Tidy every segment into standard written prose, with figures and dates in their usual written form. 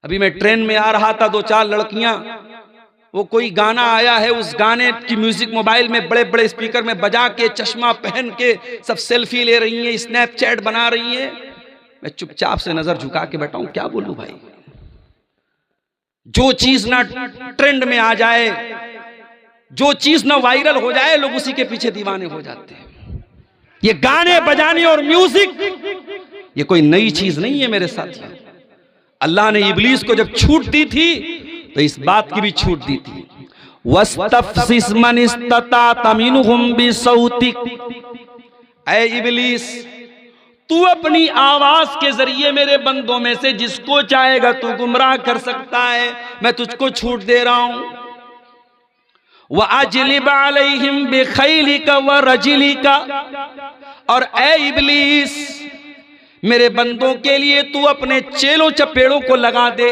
अभी मैं ट्रेन में आ रहा था, दो चार लड़कियां, वो कोई गाना आया है, उस गाने की म्यूजिक मोबाइल में बड़े बड़े स्पीकर में बजा के, चश्मा पहन के सब सेल्फी ले रही हैं, स्नैपचैट बना रही हैं। मैं चुपचाप से नजर झुका के बैठा हूं, क्या बोलूं भाई। जो चीज ना ट्रेंड में आ जाए, जो चीज ना वायरल हो जाए, लोग उसी के पीछे दीवाने हो जाते हैं। ये गाने बजाने और म्यूजिक ये कोई नई चीज नहीं है मेरे साथियों। अल्लाह ने इब्लीस को जब छूट दी थी तो इस बात की भी छूट दी थी, वस्तफ्सिस मन इस्तता मिनहुम बिसौतिक। ऐ इब्लीस, तू अपनी आवाज के जरिए मेरे बंदों में से जिसको चाहेगा तू गुमराह कर सकता है, मैं तुझको छूट दे रहा हूं। वअजलिब अलैहिम बिखैलिका व रजलिका, और ऐ इब्लीस, मेरे बंदों के लिए तू अपने चेलों चपेड़ों को लगा दे।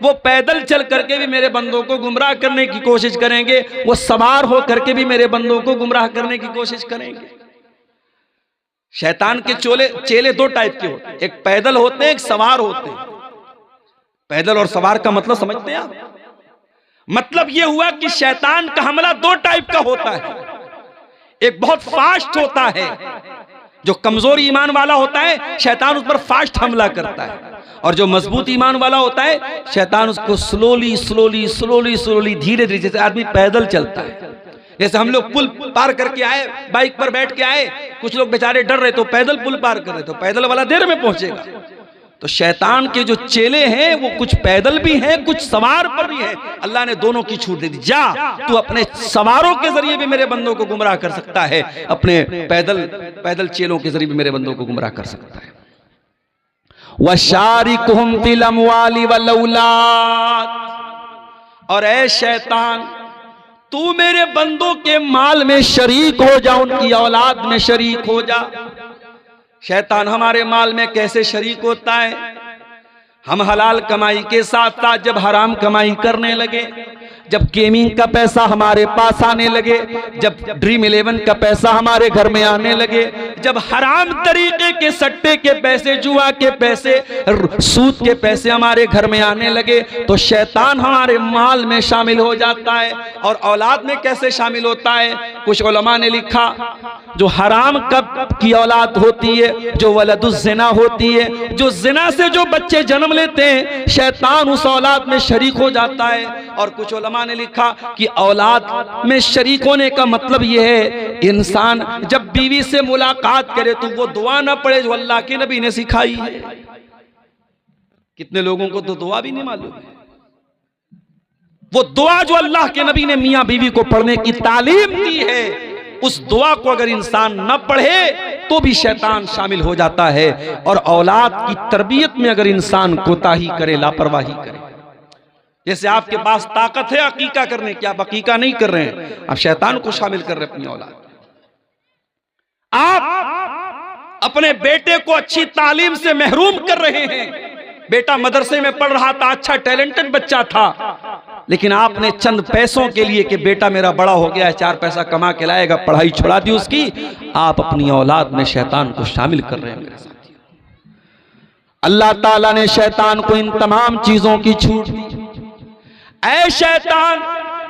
वो पैदल चल करके भी मेरे बंदों को गुमराह करने की कोशिश करेंगे, वो सवार हो करके भी मेरे बंदों को गुमराह करने की कोशिश करेंगे। शैतान के चेले दो टाइप के होते हैं, एक पैदल होते हैं, एक सवार होते हैं। पैदल और सवार का मतलब समझते हैं आप? मतलब यह हुआ कि शैतान का हमला दो टाइप का होता है। एक बहुत फास्ट होता है, जो कमजोर ईमान वाला होता है शैतान उस पर फास्ट हमला करता है, और जो मजबूत ईमान वाला होता है शैतान उसको स्लोली स्लोली स्लोली स्लोली धीरे धीरे, जैसे आदमी पैदल चलता है। जैसे हम लोग पुल पार करके आए, बाइक पर बैठ के आए, कुछ लोग बेचारे डर रहे तो पैदल पुल पार कर रहे, तो पैदल वाला देर में पहुंचेगा। तो शैतान के जो चेले हैं वो कुछ पैदल भी हैं, कुछ सवार पर भी हैं। अल्लाह ने दोनों की छूट दे दी, जा तू अपने सवारों के जरिए भी मेरे बंदों को गुमराह कर सकता है, अपने पैदल चेलों के जरिए भी मेरे बंदों को गुमराह कर सकता है। वशारिकुहुम फिल अमवाली वल औलाद, और ऐ शैतान, तू मेरे बंदों के माल में शरीक हो जा, उनकी औलाद में शरीक हो जा। शैतान हमारे माल में कैसे शरीक होता है? हम हलाल कमाई के साथ साथ जब हराम कमाई करने लगे, जब गेमिंग का पैसा हमारे पास आने लगे, जब ड्रीम 11 का पैसा हमारे घर में आने लगे, जब हराम तरीके के सट्टे के पैसे, जुआ के पैसे, सूद के पैसे हमारे घर में आने लगे, तो शैतान हमारे माल में शामिल हो जाता है। और औलाद में कैसे शामिल होता है? कुछ उलमा ने लिखा, जो हराम कब की औलाद होती है, जो वलदुज़्ज़िना होती है, जो जिना से जो बच्चे जन्म लेते हैं, शैतान उस औलाद में शरीक हो जाता है। और कुछ उलमा ने लिखा कि औलाद में शरीक होने का मतलब यह है, इंसान जब बीवी से मुलाकात करे तो वो दुआ ना पढ़े जो अल्लाह के नबी ने सिखाई है। कितने लोगों को तो दुआ भी नहीं मालूम है। वो दुआ जो अल्लाह के नबी ने मियां बीवी को पढ़ने की तालीम दी है, उस दुआ को अगर इंसान न पढ़े तो भी शैतान शामिल हो जाता है। और औलाद की तरबियत में अगर इंसान कोताही करे, लापरवाही करे, जैसे आपके पास ताकत है अकीका करने की, आप अकीका नहीं कर रहे हैं, आप शैतान को शामिल कर रहे हैं अपनी औलाद। आप अपने बेटे को अच्छी तालीम से महरूम कर रहे हैं। बेटा मदरसे में पढ़ रहा था, अच्छा टैलेंटेड बच्चा था, लेकिन आपने चंद पैसों के लिए कि बेटा मेरा बड़ा हो गया है, 4 पैसा कमा के लाएगा, पढ़ाई छुड़ा दी उसकी, आप अपनी औलाद में शैतान को शामिल कर रहे हैं मेरे साथी। अल्लाह ताला ने शैतान को इन तमाम चीजों की छूट दी। ऐ शैतान,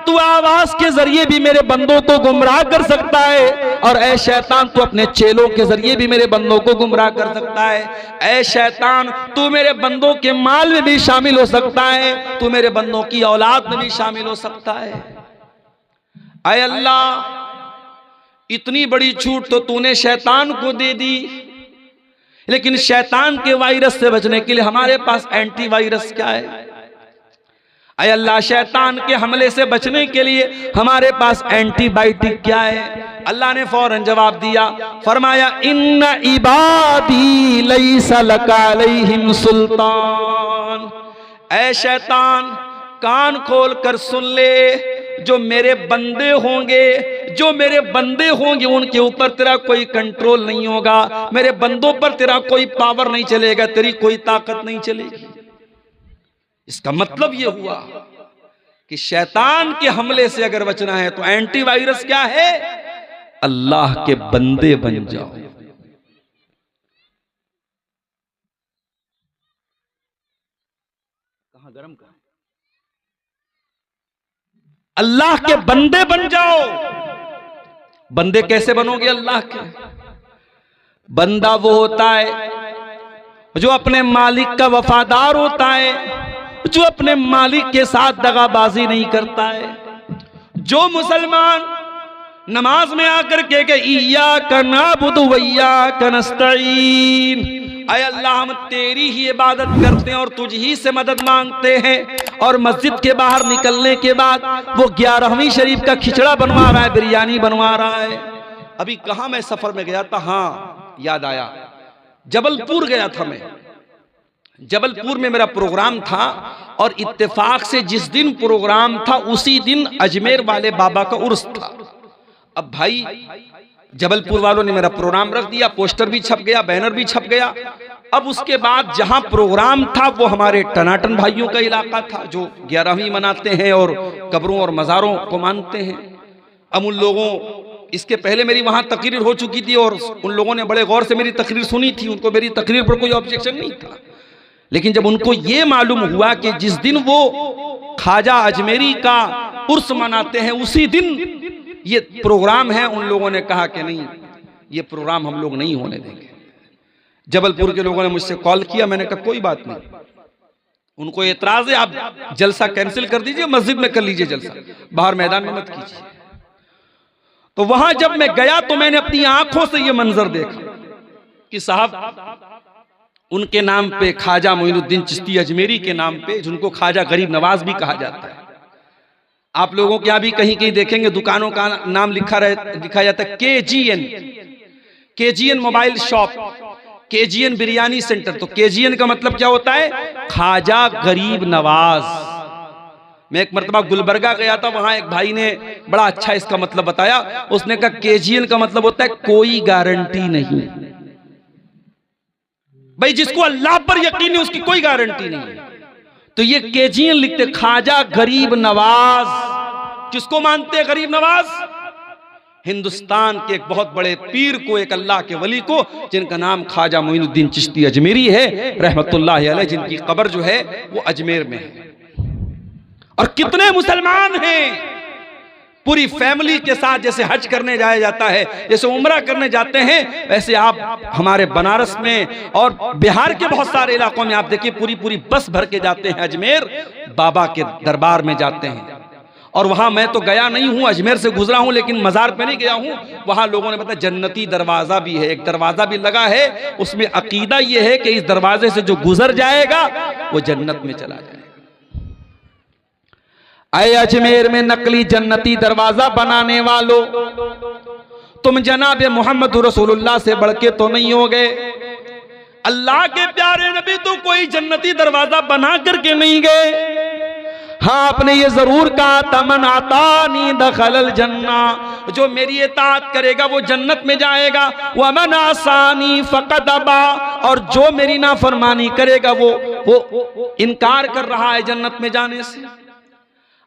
तू आवाज के जरिए भी मेरे बंदों को गुमराह कर सकता है, और ऐ शैतान, तू अपने चेलों के जरिए भी मेरे बंदों को गुमराह कर सकता है। ऐ शैतान, तू मेरे बंदों के माल में भी शामिल हो सकता है, तू मेरे बंदों की औलाद में भी शामिल हो सकता है। ऐ अल्लाह, इतनी बड़ी छूट तो तूने शैतान को दे दी, लेकिन शैतान के वायरस से बचने के लिए हमारे पास एंटी वायरस क्या है? ऐ अल्लाह, शैतान के हमले से बचने के लिए हमारे पास एंटीबायोटिक क्या है? अल्लाह ने फौरन जवाब दिया, फरमाया, इन्ना इबादी लैसा लका अलैहिम सुल्तान। ऐ शैतान, कान खोल कर सुन ले, जो मेरे बंदे होंगे, जो मेरे बंदे होंगे उनके ऊपर तेरा कोई कंट्रोल नहीं होगा, मेरे बंदों पर तेरा कोई पावर नहीं चलेगा, तेरी कोई ताकत नहीं चलेगी। इसका मतलब यह हुआ कि शैतान के हमले से अगर बचना है तो एंटीवायरस क्या है? अल्लाह के बंदे बन जाओ। कहां गरम कहां? अल्लाह के बंदे बन जाओ। बंदे कैसे बनोगे अल्लाह के? बंदा वो होता है जो अपने मालिक का वफादार होता है, जो अपने मालिक के साथ दगाबाजी नहीं करता है। जो मुसलमान नमाज में आकर के इय्याका नअबुदु व इय्याका नस्तईन, ऐ अल्लाह हम तेरी ही इबादत करते हैं और तुझ ही से मदद मांगते हैं, और मस्जिद के बाहर निकलने के बाद वो 11वीं शरीफ का खिचड़ा बनवा रहा है, बिरयानी बनवा रहा है। अभी कहाँ मैं सफर में गया था, हाँ याद आया, जबलपुर गया था मैं। जबलपुर में मेरा प्रोग्राम था और इत्तेफाक से जिस दिन प्रोग्राम था उसी दिन अजमेर वाले बाबा का उर्स था। अब भाई जबलपुर वालों ने मेरा प्रोग्राम रख दिया, पोस्टर भी छप गया, बैनर भी छप गया। अब उसके बाद जहां प्रोग्राम था वो हमारे टनाटन भाइयों का इलाका था जो 11वीं मनाते हैं और कब्रों और मज़ारों को मानते हैं। अब उन लोगों, इसके पहले मेरी वहां तकरीर हो चुकी थी और उन लोगों ने बड़े गौर से मेरी तकरीर सुनी थी, उनको मेरी तकरीर पर कोई ऑब्जेक्शन नहीं था। लेकिन जब उनको ये मालूम हुआ कि जिस दिन वो ख्वाजा अजमेरी का उर्स मनाते हैं उसी दिन ये प्रोग्राम है, उन लोगों ने कहा कि नहीं, ये प्रोग्राम हम लोग नहीं होने देंगे। जबलपुर के लोगों ने मुझसे कॉल किया, मैंने कहा कोई बात नहीं, उनको एतराज है, आप जलसा कैंसिल कर दीजिए, मस्जिद में कर लीजिए जलसा, बाहर मैदान में मत कीजिए। तो वहां जब मैं गया तो मैंने अपनी आंखों से ये मंजर देखा कि साहब उनके नाम पे ख्वाजा मोइनुद्दीन चिश्ती अजमेरी के नाम पे, जिनको ख्वाजा गरीब नवाज भी कहा जाता है, आप लोगों के यहाँ भी कहीं कहीं देखेंगे दुकानों का नाम लिखा जाता है KGN mobile shop, KGN biryani centre. तो केजीएन का मतलब क्या होता है? ख्वाजा गरीब नवाज। मैं एक मरतबा गुलबर्गा गया था, वहां एक भाई ने बड़ा अच्छा इसका मतलब बताया। उसने कहा केजीएन का मतलब होता है कोई गारंटी नहीं। भाई जिसको अल्लाह पर यकीन है उसकी कोई गारंटी नहीं है। तो ये केजीएन लिखते ख्वाजा गरीब नवाज। किसको मानते हैं गरीब नवाज? हिंदुस्तान के एक बहुत बड़े पीर को, एक अल्लाह के वली को, जिनका नाम ख्वाजा मोइनुद्दीन चिश्ती अजमेरी है रहमतुल्लाह अलैह, जिनकी कब्र जो है वो अजमेर में है। और कितने मुसलमान हैं पूरी फैमिली के साथ, जैसे हज करने जाया जाता है, जैसे उम्रा करने जाते हैं, वैसे आप हमारे बनारस में और बिहार के बहुत सारे इलाकों में आप देखिए पूरी पूरी बस भर के जाते हैं, अजमेर बाबा के दरबार में जाते हैं। और वहां मैं तो गया नहीं हूं, अजमेर से गुजरा हूं, लेकिन मजार पे नहीं गया हूं। वहां लोगों ने बताया जन्नती दरवाजा भी है, एक दरवाजा भी लगा है, उसमें अकीदा यह है कि इस दरवाजे से जो गुजर जाएगा वो जन्नत में चला जाएगा। ऐ अजमेर में नकली जन्नती दरवाजा बनाने वालों, तुम जनाब मोहम्मद रसूलुल्लाह से बढ़ के तो नहीं हो गए। अल्लाह के प्यारे नबी तो कोई जन्नती दरवाजा बना करके नहीं गए। हाँ, आपने ये जरूर कहा तमन आतानी दखलल जन्ना, जो मेरी इताअत करेगा वो जन्नत में जाएगा। वमन आसानी फकद अबा, और जो मेरी नाफरमानी करेगा वो इनकार कर रहा है जन्नत में जाने से।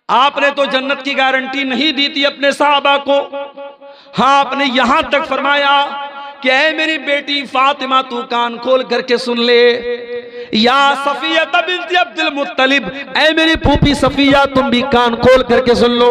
आपने तो जन्नत की गारंटी नहीं दी थी अपने सहाबा को। हाँ, आपने यहां तक फरमाया कि ऐ मेरी बेटी फातिमा तू कान खोल करके सुन ले, या सफिया बिन्त अब्दुल मुत्तलिब, ऐ मेरी फूफी सफिया तुम भी कान खोल करके सुन लो,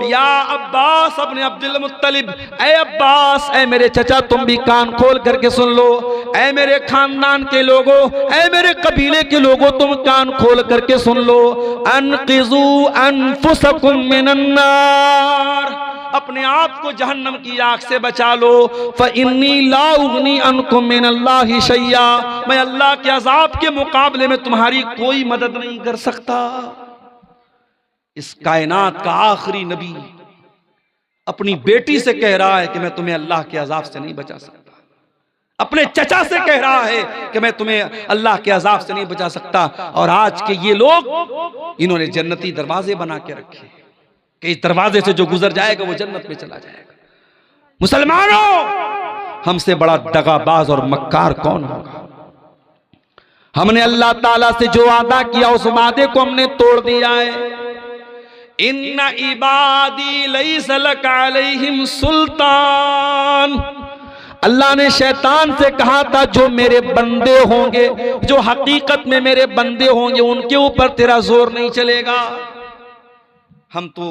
या अब्बास अपने अब्दुल मुत्तलिब, ऐ अब्बास ऐ मेरे चचा तुम भी कान खोल करके सुन लो, ऐ मेरे खानदान के लोगों, ऐ मेरे कबीले के लोगों तुम कान खोल करके सुन लो, अनक़िज़ू अनफुसकुम मिनन नार, अपने आप को जहन्नम की आग से बचा लो। फ़इन्नी ला उग़नी अन्कुम मिनल्लाहि शैया, मैं अल्लाह के अज़ाब के मुकाबले में तुम्हारी कोई मदद नहीं कर सकता। इस कायनात का आखिरी नबी अपनी बेटी से कह रहा है कि मैं तुम्हें अल्लाह के अज़ाब से नहीं बचा सकता। अपने चचा से कह रहा है कि मैं तुम्हें अल्लाह के अज़ाब से नहीं बचा सकता। और आज के ये लोग, इन्होंने जन्नती दरवाजे बना के रखे कि इस दरवाजे से जो गुजर जाएगा वो जन्नत में चला जाएगा। मुसलमानों, हमसे बड़ा दगाबाज और मक्कार कौन होगा? हमने अल्लाह ताला से जो वादा किया उस वादे को हमने तोड़ दिया है। इन्ना इबादी लैसा लका अलैहिम सुल्तान, अल्लाह ने शैतान से कहा था जो मेरे बंदे होंगे, जो हकीकत में मेरे बंदे होंगे, उनके ऊपर तेरा जोर नहीं चलेगा। हम तो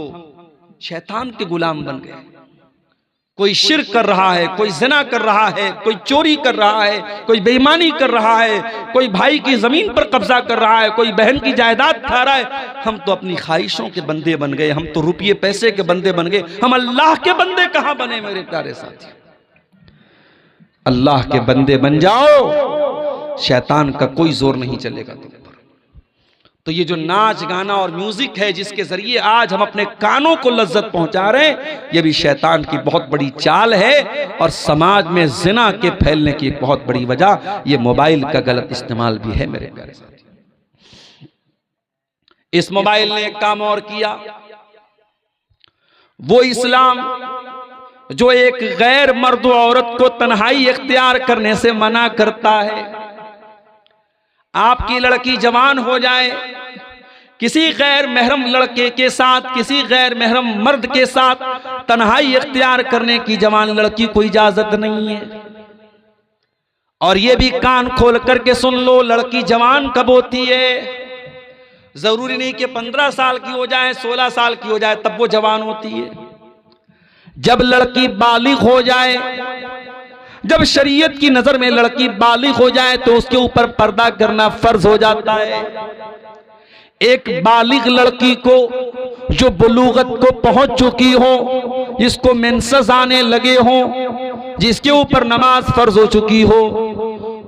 शैतान के गुलाम बन गए। कोई शिर्क कर रहा है, कोई ज़िना कर रहा है, कोई चोरी कर रहा है, कोई बेईमानी कर रहा है, कोई भाई की जमीन पर कब्जा कर रहा है, कोई बहन की जायदाद खा रहा है। हम तो अपनी ख्वाहिशों के बंदे बन गए, हम तो रुपये पैसे के बंदे बन गए। हम अल्लाह के बंदे कहां बने मेरे प्यारे साथी? अल्लाह के बंदे बन जाओ, शैतान का कोई जोर नहीं चलेगा तुम पर। तो ये जो नाच गाना और म्यूजिक है जिसके जरिए आज हम अपने कानों को लज्जत पहुंचा रहे हैं, ये भी शैतान की बहुत बड़ी चाल है। और समाज में जिना के फैलने की एक बहुत बड़ी वजह ये मोबाइल का गलत इस्तेमाल भी है मेरे प्यारे साथी। इस मोबाइल ने एक काम और किया, वो इस्लाम जो एक गैर मर्द औरत को तन्हाई इख्तियार करने से मना करता है। आपकी लड़की जवान हो जाए, किसी गैर महरम लड़के के साथ, किसी गैर महरम मर्द के साथ तन्हाई इख्तियार करने की जवान लड़की को इजाजत नहीं है। और यह भी कान खोल करके सुन लो, लड़की जवान कब होती है? जरूरी नहीं कि 15 साल की हो जाए, 16 साल की हो जाए तब वो जवान होती है। जब लड़की बालिग हो जाए, जब शरीयत की नजर में लड़की बालिग हो जाए तो उसके ऊपर पर्दा करना फर्ज हो जाता है। एक बालिग लड़की को जो बुलूगत को पहुंच चुकी हो, जिसको मेंसेस आने लगे हो, जिसके ऊपर नमाज फर्ज हो चुकी हो,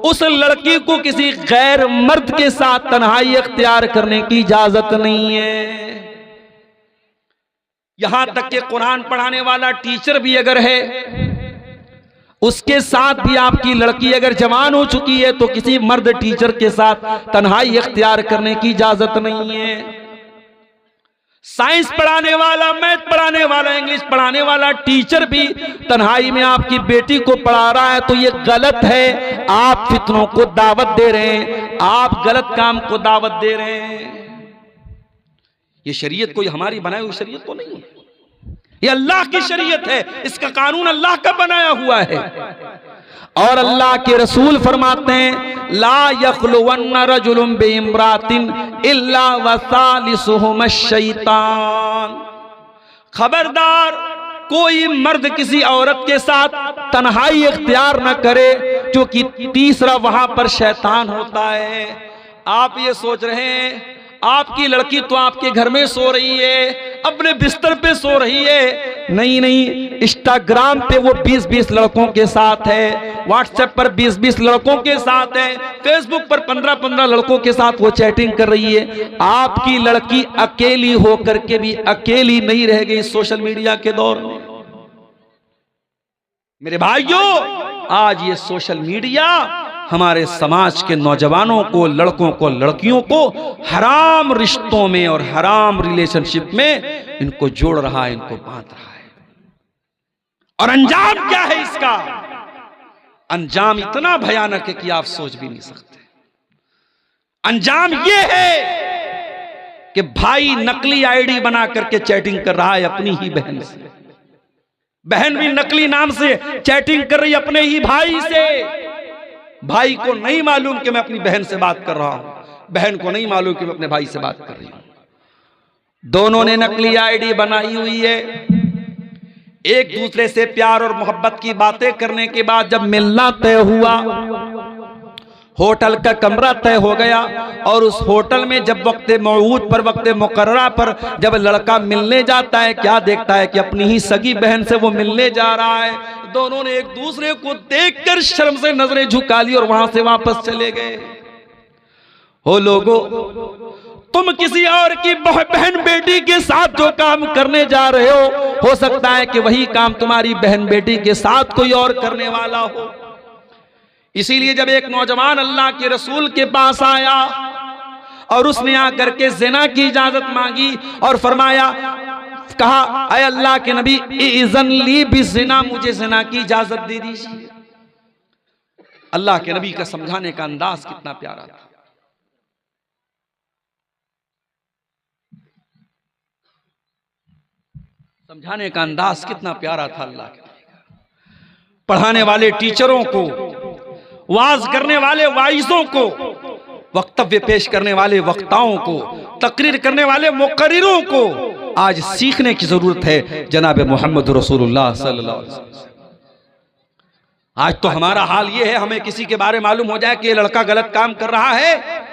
उस लड़की को किसी गैर मर्द के साथ तन्हाई इख्तियार करने की इजाजत नहीं है। यहां तक कि कुरान पढ़ाने वाला टीचर भी अगर है, उसके साथ भी आपकी लड़की अगर जवान हो चुकी है तो किसी मर्द टीचर के साथ तन्हाई इख्तियार करने की इजाजत नहीं है। साइंस पढ़ाने वाला, मैथ पढ़ाने वाला, इंग्लिश पढ़ाने वाला टीचर भी तन्हाई में आपकी बेटी को पढ़ा रहा है तो ये गलत है। आप फितनों को दावत दे रहे हैं, आप गलत काम को दावत दे रहे हैं। ये शरीयत कोई हमारी बनाई हुई शरीयत तो नहीं है, ये अल्लाह की शरीयत है, इसका कानून अल्लाह का बनाया हुआ है। और अल्लाह के रसूल फरमाते हैं, ला यख्लुवन्न रजुलुम बिइम्रातिन इल्ला वसालिसुहुम शैतान। खबरदार, कोई मर्द किसी औरत के साथ तन्हाई इख्तियार न करे, क्योंकि तीसरा वहां पर शैतान होता है। आप ये सोच रहे हैं आपकी लड़की तो आपके घर में सो रही है, अपने बिस्तर पे सो रही है। नहीं नहीं, इंस्टाग्राम पे वो 20-20 लड़कों के साथ है, व्हाट्सएप पर 20-20 लड़कों के साथ है, फेसबुक पर 15-15 लड़कों के साथ वो चैटिंग कर रही है। आपकी लड़की अकेली होकर के भी अकेली नहीं रह गई सोशल मीडिया के दौर में। मेरे भाइयों, आज ये सोशल मीडिया हमारे समाज के नौजवानों को, लड़कों को, लड़कियों को हराम रिश्तों में और हराम रिलेशनशिप में इनको जोड़ रहा है, इनको बांध रहा है। और अंजाम क्या है इसका? अंजाम इतना भयानक है कि आप सोच भी नहीं सकते। अंजाम यह है कि भाई नकली आईडी बना करके चैटिंग कर रहा है अपनी ही बहन से, बहन भी नकली नाम से चैटिंग कर रही है अपने ही भाई से। भाई को नहीं मालूम कि मैं अपनी बहन से बात कर रहा हूं, बहन को नहीं मालूम कि मैं अपने भाई से बात कर रही हूं। दोनों ने नकली आईडी बनाई हुई है। एक दूसरे से प्यार और मोहब्बत की बातें करने के बाद जब मिलना तय हुआ, होटल का कमरा तय हो गया, और उस होटल में जब वक्त मौऊद पर, वक्त मुकर्ररा पर जब लड़का मिलने जाता है, क्या देखता है कि अपनी ही सगी बहन से वो मिलने जा रहा है। दोनों ने एक दूसरे को देखकर शर्म से नजरें झुका ली और वहां से वापस चले गए। हो लोगो, तुम किसी और की बहन बेटी के साथ जो काम करने जा रहे हो सकता है कि वही काम तुम्हारी बहन बेटी के साथ कोई और करने वाला हो। इसीलिए जब एक नौजवान अल्लाह के रसूल के पास आया और उसने आकर के ज़िना की इजाजत मांगी और फरमाया, कहा, अय अल्लाह के नबी, इज़न ली बिज़िना, मुझे ज़िना की इजाजत दे दीजिए। अल्लाह के नबी का समझाने का अंदाज कितना प्यारा था। समझाने का अंदाज कितना प्यारा था अल्लाह के नबी का। पढ़ाने वाले टीचरों को, वाज करने वाले वाइजों को, वक्तव्य पेश करने वाले वक्ताओं को, तकरीर करने वाले मुकर्रिरों को आज सीखने की जरूरत है जनाब मोहम्मद रसूलुल्लाह सल्लल्लाहु अलैहि वसल्लम। आज तो हमारा हाल ये है, हमें किसी के बारे मालूम हो जाए कि ये लड़का गलत काम कर रहा है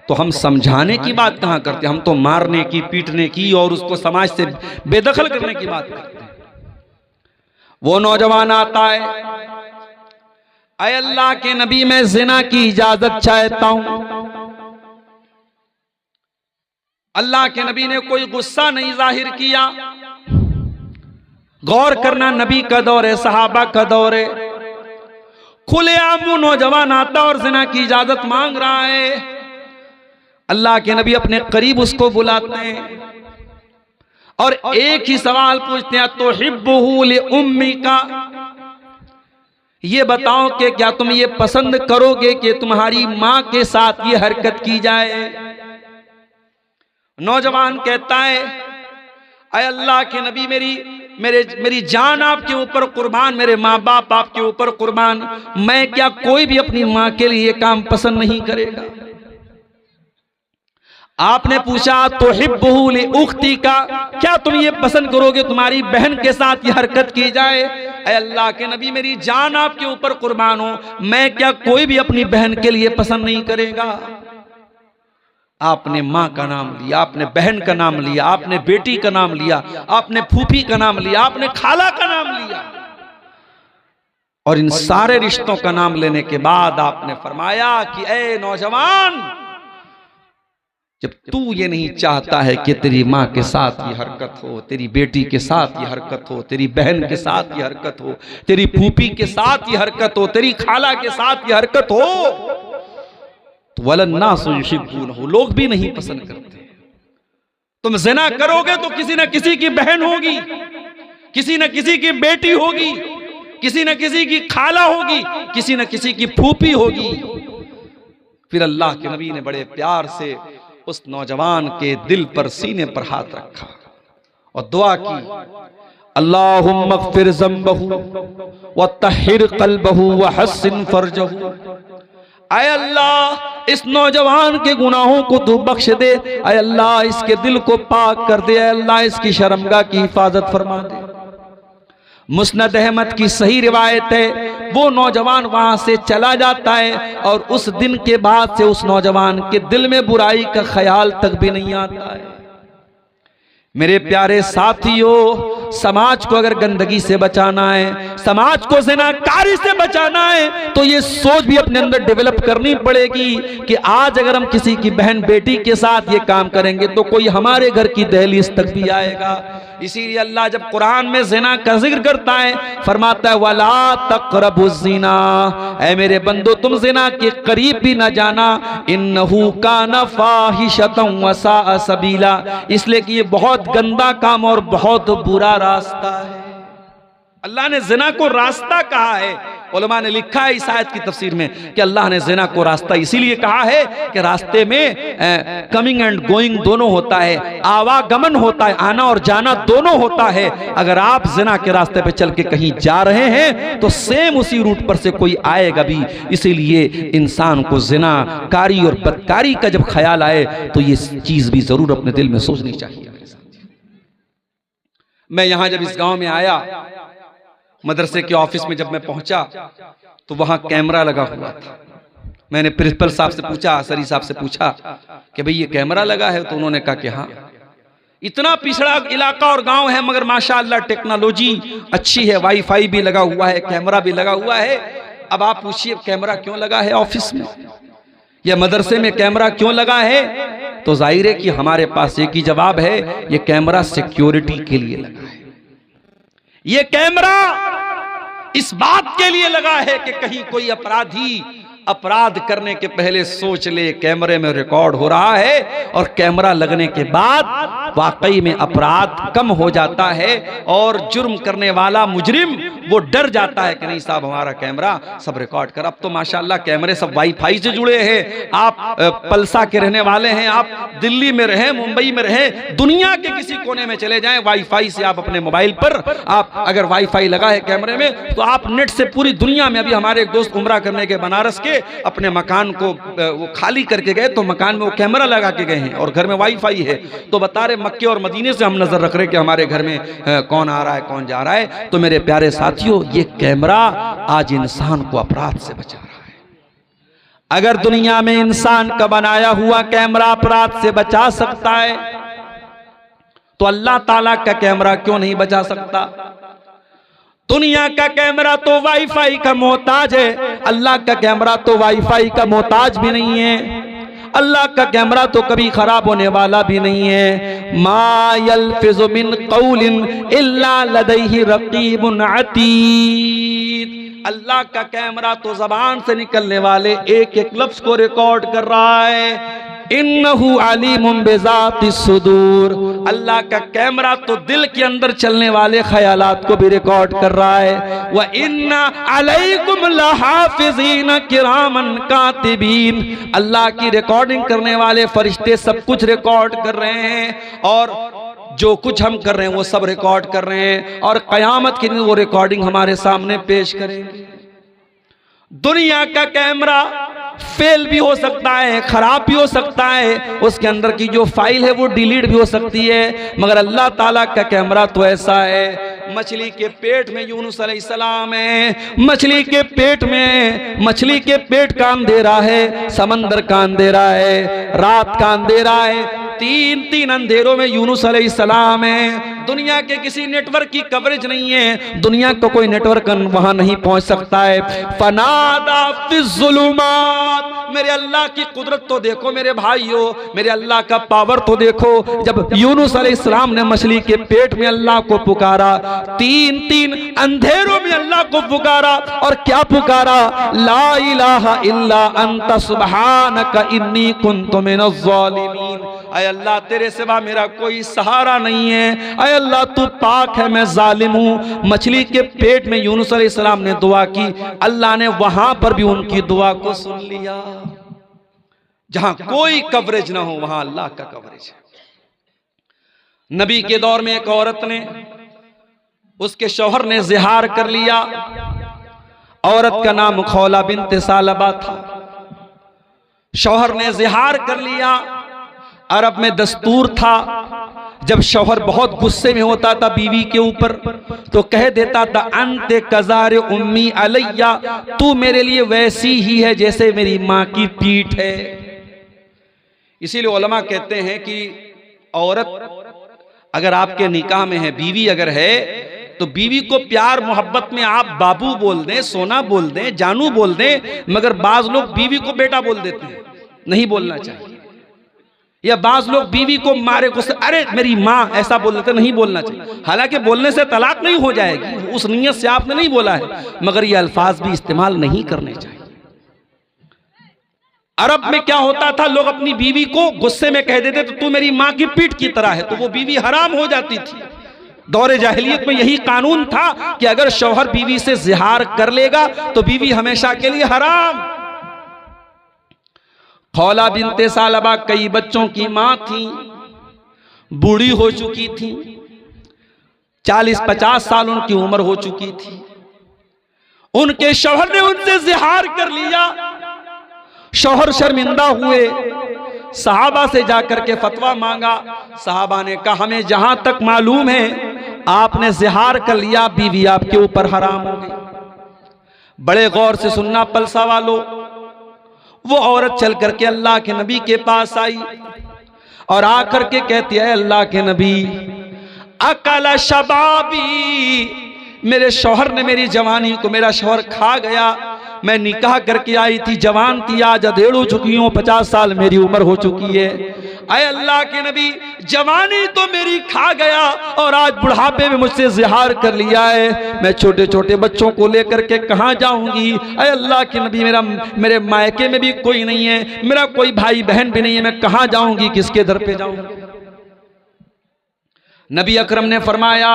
तो हम समझाने की बात कहां करते, हम तो मारने की, पीटने की और उसको समाज से बेदखल करने की बात करते हैं। वो नौजवान आता है, ऐ अल्लाह के नबी मैं जिना की इजाजत चाहता हूं। अल्लाह के नबी ने कोई गुस्सा नहीं जाहिर किया। गौर करना, नबी का दौर है, सहाबा का दौर है, खुलेआम वो नौजवान आता और जिना की इजाजत मांग रहा है। अल्लाह के नबी अपने करीब उसको बुलाते हैं और एक ही सवाल पूछते हैं, तो हिब्बुहु li उम्मिका, ये बताओ कि क्या तुम ये पसंद करोगे कि तुम्हारी मां के साथ ये हरकत की जाए? नौजवान कहता है, ऐ अल्लाह के नबी मेरी जान आपके ऊपर कुर्बान, मेरे माँ बाप आपके ऊपर कुर्बान, मैं क्या कोई भी अपनी मां के लिए काम पसंद नहीं करेगा। आपने पूछा तो हिब्बुहु li उख्ती का, क्या तुम ये पसंद करोगे तुम्हारी बहन के साथ ये हरकत की जाए? ऐ अल्लाह के नबी मेरी जान आपके ऊपर कुर्बान हो, मैं क्या कोई भी अपनी बहन के लिए पसंद नहीं करेगा। आपने मां का नाम लिया, आपने बहन का नाम लिया, आपने बेटी का नाम लिया, आपने फूफी का नाम लिया, आपने खाला का नाम लिया, और इन सारे रिश्तों का नाम लेने के बाद आपने फरमाया कि ऐ नौजवान, जब तू ये नहीं चाहता है कि तेरी माँ के साथ ये हरकत हो, तेरी बेटी के साथ ये हरकत हो, तेरी बहन के साथ ये हरकत हो, तेरी फूफी के साथ ये हरकत हो, तेरी खाला के साथ ये हरकत हो, तो वलन्नासु युहिब्बूनहु, लोग भी नहीं पसंद करते। तुम ज़िना करोगे तो किसी न किसी की बहन होगी, किसी न किसी की बेटी होगी, किसी न किसी की खाला होगी, किसी न किसी की फूफी होगी। फिर अल्लाह के नबी ने बड़े प्यार से उस नौजवान के दिल पर, सीने पर हाथ रखा और दुआ की, अल्लाहुम्मा ग़फ़िर ज़ंबहु व तहिर क़ल्बहु व हस्सिन फ़रजहु। ऐ अल्लाह इस नौजवान के गुनाहों को तू बख्श दे, ऐ अल्लाह इसके दिल को पाक कर दे, ऐ अल्लाह इसकी शर्मगाह की हिफाजत फरमा दे। मुस्नद अहमद की सही रिवायत है, वो नौजवान वहां से चला जाता है और उस दिन के बाद से उस नौजवान के दिल में बुराई का ख्याल तक भी नहीं आता है। मेरे प्यारे साथियों, समाज को अगर गंदगी से बचाना है, समाज को ज़िनाकारी से बचाना है, तो ये सोच भी अपने अंदर डेवलप करनी पड़ेगी कि आज अगर हम किसी की बहन बेटी के साथ ये काम करेंगे तो कोई हमारे घर की दहलीज तक भी आएगा। इसीलिए अल्लाह जब कुरान में ज़िना का जिक्र करता है, फरमाता है वला तक़रबुज़्ज़िना, ऐ मेरे बंदो तुम ज़िना के करीब भी ना जाना, इन्नहु काना फ़ाहिशतन व साअ सबीला, इसलिए कि ये बहुत गंदा काम और बहुत बुरा रास्ता है। अल्लाह ने ज़िना को रास्ता कहा है। उलमा ने लिखा है इस आयत की तफसीर में कि अल्लाह ने ज़िना को रास्ता इसीलिए कहा है कि रास्ते में कमिंग एंड गोइंग दोनों होता है, आवागमन होता है, आना और जाना दोनों होता है। अगर आप ज़िना के रास्ते पे चल के कहीं जा रहे हैं तो सेम उसी रूट पर से कोई आएगा भी। इसीलिए इंसान को ज़िना कारी और बदकारी का जब ख्याल आए तो ये चीज़ भी ज़रूर अपने दिल में सोचनी चाहिए। मैं यहां जब इस गांव में आया, मदरसे के ऑफिस में जब मैं पहुंचा तो वहां कैमरा लगा हुआ था। मैंने प्रिंसिपल साहब से पूछा, असरी साहब से पूछा कि भाई ये कैमरा लगा है, तो उन्होंने कहा कि हाँ। इतना पिछड़ा इलाका और गांव है मगर माशाअल्लाह टेक्नोलॉजी अच्छी है, वाईफाई भी लगा हुआ है, कैमरा भी लगा हुआ है। अब आप पूछिए कैमरा क्यों लगा है ऑफिस में या मदरसे में, कैमरा क्यों लगा है? तो जाहिर है कि हमारे पास एक ही जवाब है, ये कैमरा सिक्योरिटी के लिए लगा है। ये कैमरा इस बात के लिए लगा है कि कहीं कोई अपराधी अपराध करने के पहले सोच ले कैमरे में रिकॉर्ड हो रहा है, और कैमरा लगने के बाद वाकई में अपराध कम हो जाता है और जुर्म करने वाला मुजरिम वो डर जाता है कि नहीं साहब हमारा कैमरा सब रिकॉर्ड कर। अब तो माशाल्लाह कैमरे सब वाईफाई से जुड़े हैं। आप पलसा के रहने वाले हैं, आप दिल्ली में रहे, मुंबई में रहे, दुनिया के किसी कोने में चले जाएं, वाईफाई से आप अपने मोबाइल पर आप अगर वाईफाई लगा है कैमरे में तो आप नेट से पूरी दुनिया में। अभी हमारे एक दोस्त उम्रा करने के बनारस के अपने मकान को वो खाली करके गए तो मकान में वो कैमरा लगा के गए हैं और घर में वाईफाई है, तो बता रहे मक्के और मदीने से हम नजर रख रहे कि हमारे घर में कौन आ रहा है कौन जा रहा है। तो मेरे प्यारे साथियों, ये कैमरा आज इंसान को अपराध से बचा रहा है। अगर दुनिया में इंसान का बनाया हुआ कैमरा अपराध से बचा सकता है तो अल्लाह ताला का कैमरा क्यों नहीं बचा सकता? दुनिया का कैमरा तो वाईफाई का मोहताज है, अल्लाह का कैमरा तो वाईफाई का मोहताज भी नहीं है। अल्लाह का कैमरा तो कभी खराब होने वाला भी नहीं है। मा यल्फिज़ु मिन क़ौलिन इल्ला लदैहि रक़ीबुन अतीद। अल्लाह का कैमरा तो जबान से निकलने वाले एक एक लफ्ज को रिकॉर्ड कर रहा है। इन्नहु अलीमुम बिज़ातिस सुदूर। अल्लाह का कैमरा तो दिल के अंदर चलने वाले ख्यालात को भी रिकॉर्ड कर रहा है। व इन्ना अलैकुम लहाफ़िज़ीन किरामन कातिबीन। अल्लाह की रिकॉर्डिंग करने वाले फरिश्ते सब कुछ रिकॉर्ड कर रहे हैं और जो कुछ हम कर रहे हैं वो सब रिकॉर्ड कर रहे हैं और क़यामत के दिन वो रिकॉर्डिंग हमारे सामने पेश करेंगे। दुनिया का कैमरा फेल भी हो सकता है, खराब भी हो सकता है, उसके अंदर की जो फाइल है वो डिलीट भी हो सकती है, मगर अल्लाह ताला का कैमरा तो ऐसा है। मछली के पेट में यूनुस अलैहिस्सलाम है, मछली के पेट में, मछली के पेट का अंधेरा है, समंदर का अंधेरा है, रात का अंधेरा है, तीन अंधेरों में यूनुस अलैहिस्सलाम है। दुनिया के किसी नेटवर्क की कवरेज नहीं है, दुनिया को कोई नेटवर्क वहां नहीं पहुंच सकता है। फनादा फिज़्ज़ुलुमात। मेरे अल्लाह की कुदरत तो देखो मेरे भाइयों, मेरे अल्लाह का पावर तो देखो। जब यूनुस अलैहिस्सलाम ने मछली के पेट में अल्लाह को पुकारा, तीन अंधेरों में अल्लाह को पुकारा और क्या पुकारा? ला इलाहा इल्ला अंता सुब्हानका इन्नी कुन्तु मिनज़ ज़ालिमीन। ऐ अल्लाह तेरे सिवा मेरा कोई सहारा नहीं है, ऐ अल्लाह तू पाक है, मैं जालिम हूँ। मछली के पेट में यूनुस अलैहिस्सलाम ने दुआ की, अल्लाह ने वहां पर भी उनकी दुआ को सुन लिया। जहां कोई कवरेज ना हो वहां अल्लाह का कवरेज है। नबी के दौर में एक औरत ने, उसके शौहर ने ज़िहार कर लिया। औरत का नाम खौला बिन्त सालबा था। शौहर ने ज़िहार कर लिया। अरब में दस्तूर था, जब शौहर बहुत गुस्से में होता था बीवी के ऊपर तो कह देता था अंते कज़ार उम्मी अलैया, तू मेरे लिए वैसी ही है जैसे मेरी माँ की पीठ है। इसीलिए उलमा कहते हैं कि औरत अगर आपके निकाह में है, बीवी अगर है, तो बीवी को प्यार मोहब्बत में आप बाबू बोल दें, सोना बोल दें, जानू बोल दें, मगर बाज लोग बीवी को बेटा बोल देते हैं, नहीं बोलना चाहिए। या बाज लोग बीवी को मारे गुस्से, अरे मेरी माँ, ऐसा बोल देते, नहीं बोलना चाहिए। हालांकि बोलने से तलाक नहीं हो जाएगी, उस नीयत से आपने नहीं बोला है, मगर ये अल्फाज भी इस्तेमाल नहीं करने चाहिए। अरब में क्या होता था, लोग अपनी बीवी को गुस्से में कह देते तो तू मेरी माँ की पीठ की तरह है, तो वो बीवी हराम हो जाती थी। दौरे जाहिलियत में यही कानून था कि अगर शौहर बीवी से ज़िहार कर लेगा तो बीवी हमेशा के लिए हराम। खौला बिन्ते सालबा कई बच्चों की मां थी, बूढ़ी हो चुकी थी, 40-50 साल उनकी उम्र हो चुकी थी। उनके शौहर ने उनसे ज़िहार कर लिया। शौहर शर्मिंदा हुए, सहाबा से जाकर के फतवा मांगा। सहाबा ने कहा हमें जहां तक मालूम है आपने ज़िहार कर लिया, बीवी आपके ऊपर हराम हो गई। बड़े गौर से सुनना पलसा वालों, वो औरत चल करके अल्लाह के नबी के पास आई और आकर के कहती है अल्लाह के नबी, अकल शबाबी, मेरे शौहर ने मेरी जवानी को, मेरा शौहर खा गया, मैं निकाह करके आई थी, जवान थी, आज अधेड़ हो चुकी हूँ, 50 साल मेरी उम्र हो चुकी है। अय अल्लाह के नबी, जवानी तो मेरी खा गया और आज बुढ़ापे में मुझसे ज़िहार कर लिया है, मैं छोटे छोटे बच्चों को लेकर के कहाँ जाऊंगी। अय अल्लाह के नबी, मेरे मायके में भी कोई नहीं है, मेरा कोई भाई बहन भी नहीं है, मैं कहाँ जाऊंगी, किसके दर पे जाऊंगी। नबी अकरम ने फरमाया,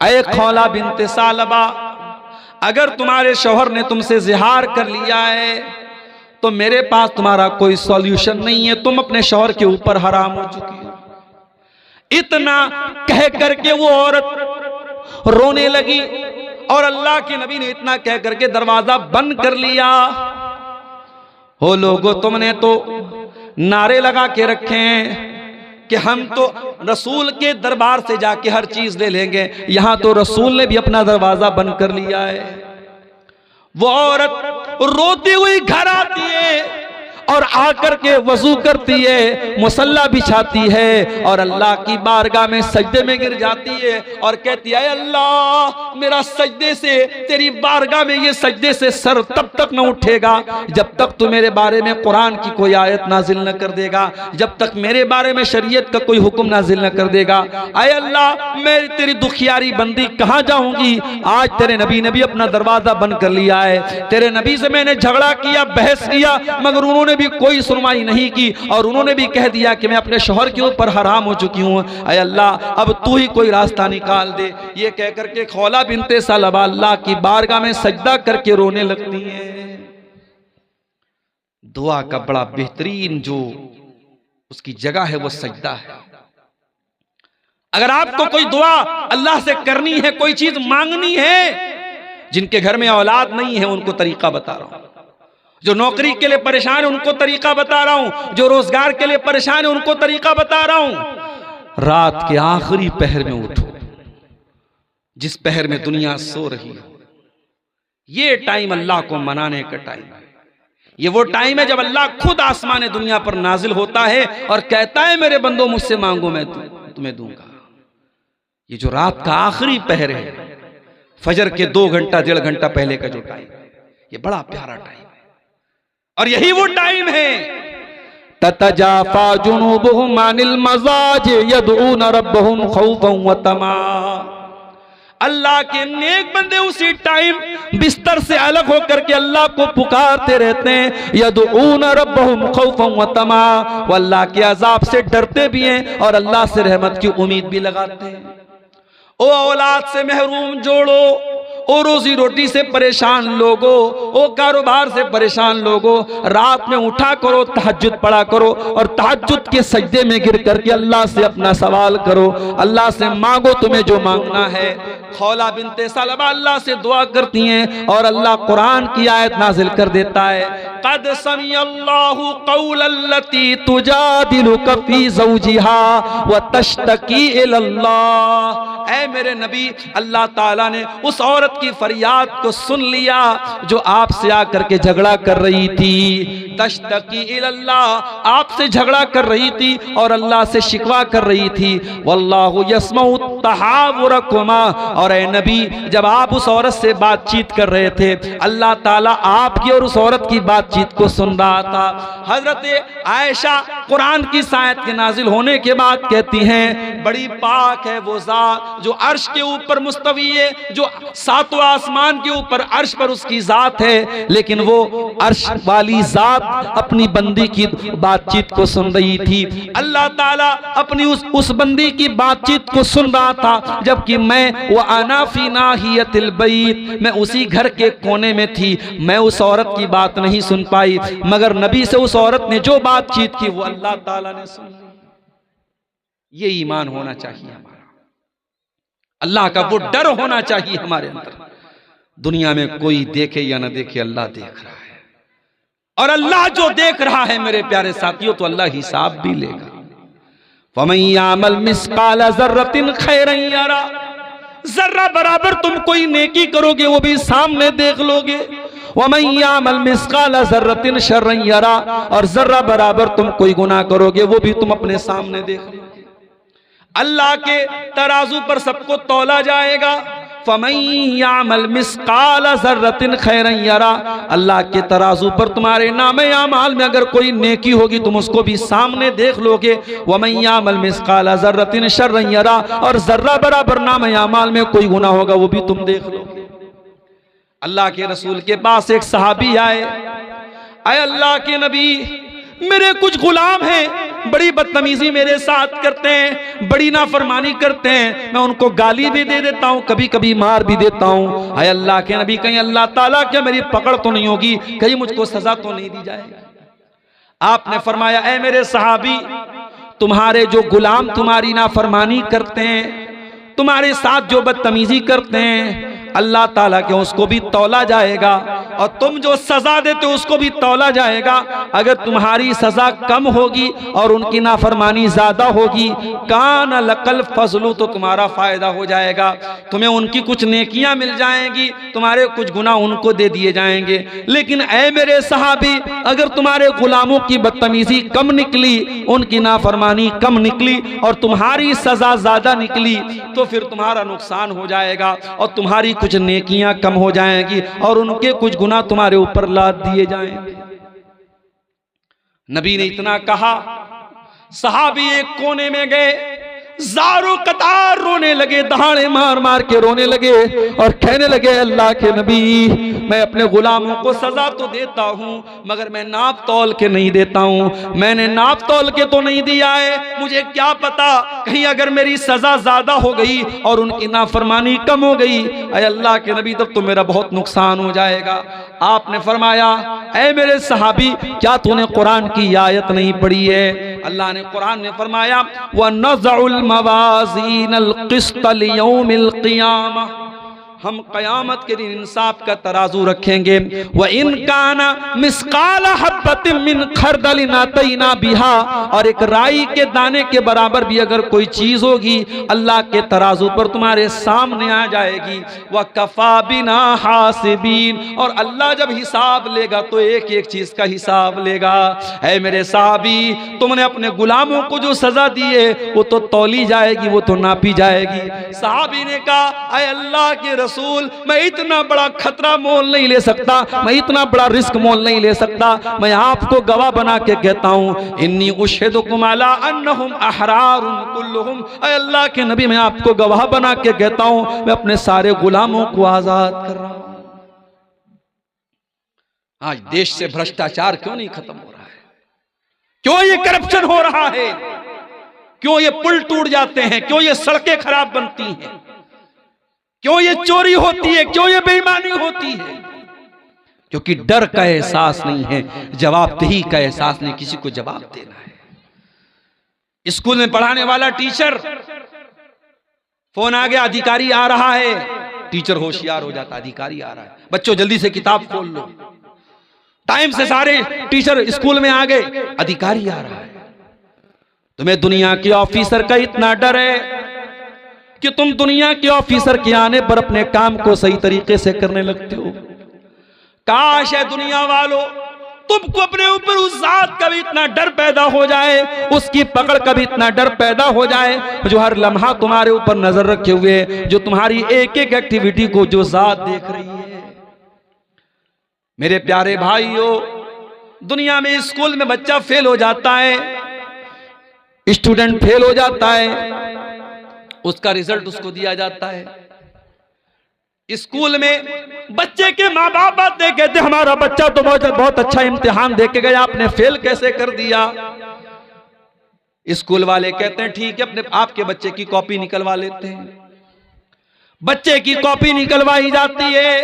अय खौला बिनते सालबा, अगर तुम्हारे शौहर ने तुमसे ज़िहार कर लिया है तो मेरे पास तुम्हारा कोई सॉल्यूशन नहीं है, तुम अपने शौहर के ऊपर हराम हो चुकी हो। इतना कह करके वो औरत रोने लगी और अल्लाह के नबी ने इतना कह करके दरवाजा बंद कर लिया। हो लोगो, तुमने तो नारे लगा के रखे हैं कि हम तो रसूल के दरबार से जाके हर चीज ले लेंगे, यहां तो रसूल ने भी अपना दरवाजा बंद कर लिया है। वो औरत रोती हुई घर आती है और आकर के वजू करती है, मुसल्ला बिछाती है और अल्लाह की बारगाह में सजदे में गिर जाती है और कहती है, अल्लाह मेरा सजदे से, तेरी बारगाह में ये सजदे से सर तब तक न उठेगा जब तक तू मेरे बारे में कुरान की कोई आयत नाजिल न कर देगा, जब तक मेरे बारे में शरीयत का कोई हुक्म नाजिल न कर देगा। अय अल्लाह, मैं तेरी दुखियारी बंदी कहाँ जाऊंगी। आज तेरे नबी ने भी अपना दरवाजा बंद कर लिया है, तेरे नबी से मैंने झगड़ा किया, बहस किया, मगर उन्होंने भी कोई सुनवाई नहीं की और उन्होंने भी कह दिया कि मैं अपने शौहर के ऊपर हराम हो चुकी हूं। अय अल्लाह, अब तू ही कोई रास्ता निकाल दे। ये कह करके खौला बिनते सालबा अल्लाह की बारगाह में सजदा करके रोने लगती है। दुआ का बड़ा बेहतरीन जो उसकी जगह है वो सजदा है। अगर आपको कोई दुआ अल्लाह से करनी है, कोई चीज मांगनी है, जिनके घर में औलाद नहीं है उनको तरीका बता रहा हूं, जो नौकरी के लिए परेशान है उनको तरीका बता रहा हूं, जो रोजगार के लिए परेशान है उनको तरीका बता रहा हूं। रात के आखिरी पहर में उठो, जिस पहर में दुनिया सो रही हो, ये टाइम अल्लाह को मनाने का टाइम है। ये वो टाइम है जब अल्लाह खुद आसमान दुनिया पर नाजिल होता है और कहता है, मेरे बंदो मुझसे मांगो मैं तुम्हें दूंगा। ये जो रात का आखिरी पहर है, फजर के 2 घंटा 1.5 घंटा पहले का जो टाइम है, ये बड़ा प्यारा टाइम है और यही वो टाइम है। ततजाफा जुनूबुहुम अनिल मज़ाज यदऊन रब्बहुम खौफन व तमा। अल्लाह के नेक बंदे उसी टाइम बिस्तर से अलग होकर के अल्लाह को पुकारते रहते हैं। यदऊन रब्बहुम खौफन व तमा, वो अल्लाह के अजाब से डरते भी हैं और अल्लाह से रहमत की उम्मीद भी लगाते हैं। ओ औलाद से महरूम जोड़ो, ओ रोजी रोटी से परेशान लोगो, ओ कारोबार से परेशान लोगो, रात में उठा करो, तहज्जुद पढ़ा करो और तहज्जुद के सजदे में गिर करके अल्लाह से अपना सवाल करो, अल्लाह से मांगो तुम्हें जो मांगना है। खौला बिनते सालबा अल्लाह से दुआ करती हैं और अल्लाह कुरान की आयत नाजिल कर देता है, क़द समिअल्लाहु क़ौलल्लती तुजादिलुका फ़ी ज़ौजिहा व तश्तकी इलल्लाह। ऐ मेरे नबी, अल्लाह ताला ने उस औरत की फरियाद को सुन लिया जो आपसे आकर के झगड़ा कर रही थी। तश्तकी इलल्लाह, आपसे झगड़ा कर रही थी और अल्लाह से शिकवा कर रही थी। वल्लाहु यस्मउ तहावुरकुमा, और ऐ नबी, जब आप उस औरत से बातचीत कर रहे थे, अल्लाह ताला आपकी और उस औरत की बातचीत को सुन रहा था। हजरत आयशा कुरान की आयत के नाजिल होने के बाद कहती हैं, बड़ी पाक है वो ज़ात जो अर्श के ऊपर मुस्तवी है, जो 7वें आसमान के ऊपर अर्श पर उसकी ज़ात है, लेकिन वो अर्श वाली ज़ात अपनी बंदी की बातचीत को सुन रही थी। अल्लाह ताला अपनी उस बंदी की बातचीत को सुन रहा था, जबकि मैं वो आना फी नाहियतिल बैत, मैं उसी घर के कोने में थी, मैं उस औरत की बात नहीं सुन पाई, मगर नबी से उस औरत ने जो बातचीत की वो अल्लाह ताला ने सुन ली। ये ईमान होना चाहिए हमारा, अल्लाह का वो डर होना चाहिए हमारे अंदर। दुनिया में कोई देखे या ना देखे, अल्लाह देख रहा है, और अल्लाह जो देख रहा है मेरे प्यारे साथियों, तो अल्लाह हिसाब भी लेगा। फमन यामल मिस्काल ज़र्रतिन खैरन यरा, जर्रा बराबर तुम कोई नेकी करोगे वो भी सामने देख लोगे। वमन यामल मिस्काल ज़र्रतिन शर्रन यरा, और जर्रा बराबर तुम कोई गुनाह करोगे वो भी तुम अपने सामने देख लोगे। अल्लाह के तराजू पर सबको तौला जाएगा। फमन यामल मिस्काल ज़र्रतिन खैरन यरा, अल्लाह के तराजू पर तुम्हारे नामे आमाल में अगर कोई नेकी होगी तुम उसको भी सामने देख लोगे। वमन यामल मिस्काल ज़र्रतिन शर्रन यरा, और जर्रा बराबर नामे आमाल में कोई गुनाह होगा वो भी तुम देख लोगे। अल्लाह के रसूल के पास एक सहाबी आए, अल्लाह के नबी मेरे कुछ गुलाम हैं, बड़ी बदतमीजी मेरे साथ करते हैं, बड़ी नाफरमानी करते हैं, मैं उनको गाली भी दे देता हूँ, कभी कभी मार भी देता हूँ। अय अल्लाह के नबी कहीं अल्लाह ताला क्या मेरी पकड़ तो नहीं होगी, कहीं मुझको सजा तो नहीं दी जाएगी? आपने फरमाया ऐ मेरे सहाबी, तुम्हारे जो गुलाम तुम्हारी नाफरमानी करते हैं, तुम्हारे साथ जो बदतमीजी करते हैं, अल्लाह ताला के उसको भी तौला जाएगा, और तुम जो सजा देते हो उसको भी तौला जाएगा। अगर तुम्हारी सजा कम होगी और उनकी नाफरमानी ज्यादा होगी, कान लकल फजलू, तो तुम्हारा फायदा हो जाएगा, तुम्हें उनकी कुछ नेकियां मिल जाएंगी, तुम्हारे कुछ गुनाह उनको दे दिए जाएंगे। लेकिन ऐ मेरे सहाबी, अगर तुम्हारे गुलामों की बदतमीजी कम निकली, उनकी नाफरमानी कम निकली और तुम्हारी सजा ज्यादा निकली, तो फिर तुम्हारा नुकसान हो जाएगा और तुम्हारी कुछ नेकियां कम हो जाएंगी और उनके कुछ गुनाह तुम्हारे ऊपर लाद दिए जाएंगे। नबी ने इतना कहा, सहाबी एक कोने में गए, ज़ारो कतार रोने लगे, दहाड़े मार मार के रोने लगे और कहने लगे अल्लाह के नबी, मैं अपने गुलामों को सजा तो देता हूँ मगर मैं नाप तौल के नहीं देता हूँ, मैंने नाप तौल के तो नहीं दिया है, मुझे क्या पता कहीं अगर मेरी सजा ज्यादा हो गई और उनकी नाफरमानी कम हो गई, अय अल्लाह के नबी तब तो मेरा बहुत नुकसान हो जाएगा। आपने फरमाया ऐ मेरे सहाबी, क्या तूने कुरान की आयत नहीं पढ़ी है? अल्लाह ने कुरान में फरमाया वनज़उल मवाज़ीनल क़िस्त लियौमिल क़ियामा, हम क़यामत के दिन इंसाफ का तराजू रखेंगे। व इन काना मिस्काल हब्बतिन मिन खरदलिन अतैना बिहा, और एक राई के दाने के बराबर भी अगर कोई चीज होगी अल्लाह के तराजू पर तुम्हारे सामने आ जाएगी। व कफा बिना हासिबीन, और अल्लाह जब हिसाब लेगा तो एक एक चीज का हिसाब लेगा। ऐ मेरे साहबी, तुमने अपने गुलामों को जो सजा दी है वो तो तौली जाएगी, वो तो नापी जाएगी। साहबी ने कहा ऐ अल्लाह के रसूल, मैं इतना बड़ा खतरा मोल नहीं ले सकता, मैं इतना बड़ा रिस्क मोल नहीं ले सकता, मैं आपको गवाह बना के कहता हूं इन्नी उशहिदुकुम अला अन्नहुम अहरारुन कुल्लुहुम, ऐ अल्लाह के नबी मैं आपको गवाह बना के कहता हूं मैं अपने सारे गुलामों को आजाद कर रहा हूं। आज देश से भ्रष्टाचार क्यों नहीं खत्म हो रहा है? क्यों ये करप्शन हो रहा है? क्यों ये पुल टूट जाते हैं? क्यों ये सड़कें खराब बनती हैं? क्यों ये चोरी होती है? क्यों ये बेईमानी होती है? क्योंकि डर का एहसास नहीं है, जवाबदेही का एहसास नहीं, किसी को जवाब देना है। स्कूल में पढ़ाने वाला टीचर, फोन आ गया, अधिकारी आ रहा है, टीचर होशियार हो जाता, अधिकारी आ रहा है, बच्चों जल्दी से किताब खोल लो। टाइम से सारे टीचर स्कूल में आ गए, अधिकारी आ रहा है। तुम्हें दुनिया के ऑफिसर का इतना डर है कि तुम दुनिया के ऑफिसर के आने पर अपने काम को सही तरीके से करने लगते हो। काश है दुनिया वालों, तुमको अपने ऊपर उस जात का भी इतना डर पैदा हो जाए, उसकी पकड़ का भी इतना डर पैदा हो जाए जो हर लम्हा तुम्हारे ऊपर नजर रखे हुए, जो तुम्हारी एक एक एक्टिविटी को जो जात देख रही है। मेरे प्यारे भाइयों, दुनिया में स्कूल में बच्चा फेल हो जाता है, स्टूडेंट फेल हो जाता है, उसका रिजल्ट उसको दिया जाता है। स्कूल में बच्चे के माँ बाप आते कहते हमारा बच्चा तो बहुत अच्छा इम्तिहान दे के गया, आपने फेल कैसे कर दिया? स्कूल वाले कहते हैं ठीक है, अपने आपके बच्चे की कॉपी निकलवा लेते हैं। बच्चे की कॉपी निकलवाई जाती है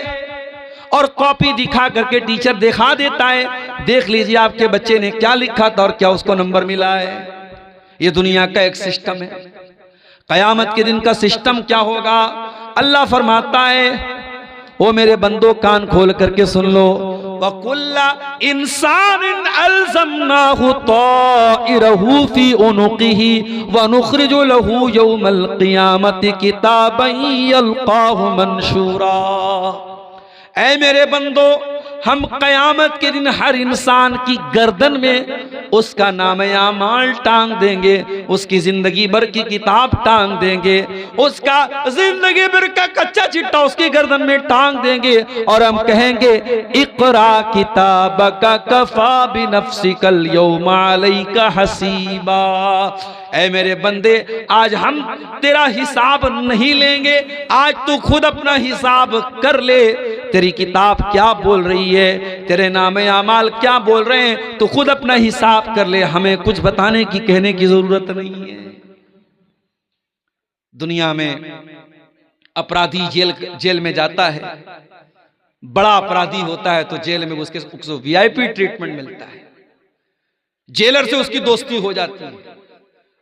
और कॉपी दिखा करके टीचर दिखा देता है, देख लीजिए आपके बच्चे ने क्या लिखा था और क्या उसको नंबर मिला है। ये दुनिया का एक सिस्टम है। कयामत के दिन का सिस्टम क्या होगा? अल्लाह फरमाता है, ओ मेरे बंदो कान खोल करके सुन लो, वकुल्ला इंसानिन अलज़मनाहु ताइरहु फी उनुक़िही व नुख़रिजु लहू यौमल क़ियामति किताबन यल्क़ाहु मंशूरा। ऐ मेरे बंदो, हम क़यामत के दिन हर इंसान की गर्दन में उसका नाम-ए-आमाल टांग देंगे, उसकी जिंदगी भर की किताब टांग देंगे, उसका जिंदगी भर का कच्चा चिट्ठा उसकी गर्दन में टांग देंगे और हम कहेंगे इक़रा किताबका कफ़ा बिनफ़्सिकल यौमा अलैका हसीबा। ऐ मेरे बंदे, आज हम तेरा हिसाब नहीं लेंगे, आज तू खुद अपना हिसाब कर ले। तेरी किताब क्या बोल रही है, तेरे नाम-ए-आमाल क्या बोल रहे हैं, तो खुद अपना हिसाब कर ले। हमें कुछ बताने की, कहने की जरूरत नहीं है। दुनिया में अपराधी जेल में जाता है, बड़ा अपराधी होता है तो जेल में उसको वीआईपी ट्रीटमेंट मिलता है, जेलर से उसकी दोस्ती हो जाती है।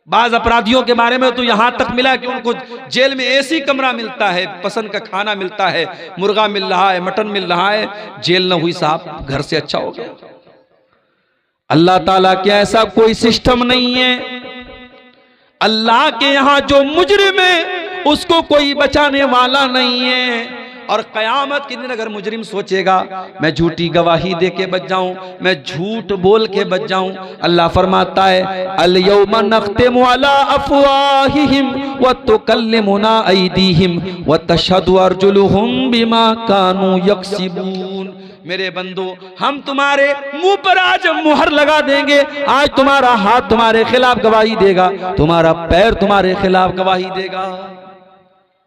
बाज अपराधियों के बारे में तो यहां तक मिला कि उनको जेल में एसी कमरा मिलता है, पसंद का खाना मिलता है, मुर्गा मिल रहा है, मटन मिल रहा है। जेल न हुई साहब, घर से अच्छा हो गया। अल्लाह ताला के ऐसा कोई सिस्टम नहीं है। अल्लाह के यहां जो मुजरिम है उसको कोई बचाने वाला नहीं है। और क़यामत के दिन अगर मुजरिम सोचेगा मैं झूठी गवाही दे के बच जाऊं, मैं झूठ बोल के बच जाऊं, अल्लाह फरमाता है अल यौमा नख्तिमु अला अफ़वाहिहिम व तुकल्लिमुना अयदीहिम व तशहदु अर्जुलुहुम बिमा कानू यक्सिबून। मेरे बंदो, हम तुम्हारे मुंह पर आज मुहर लगा देंगे। आज तुम्हारा हाथ तुम्हारे खिलाफ गवाही देगा, तुम्हारा पैर तुम्हारे खिलाफ गवाही देगा।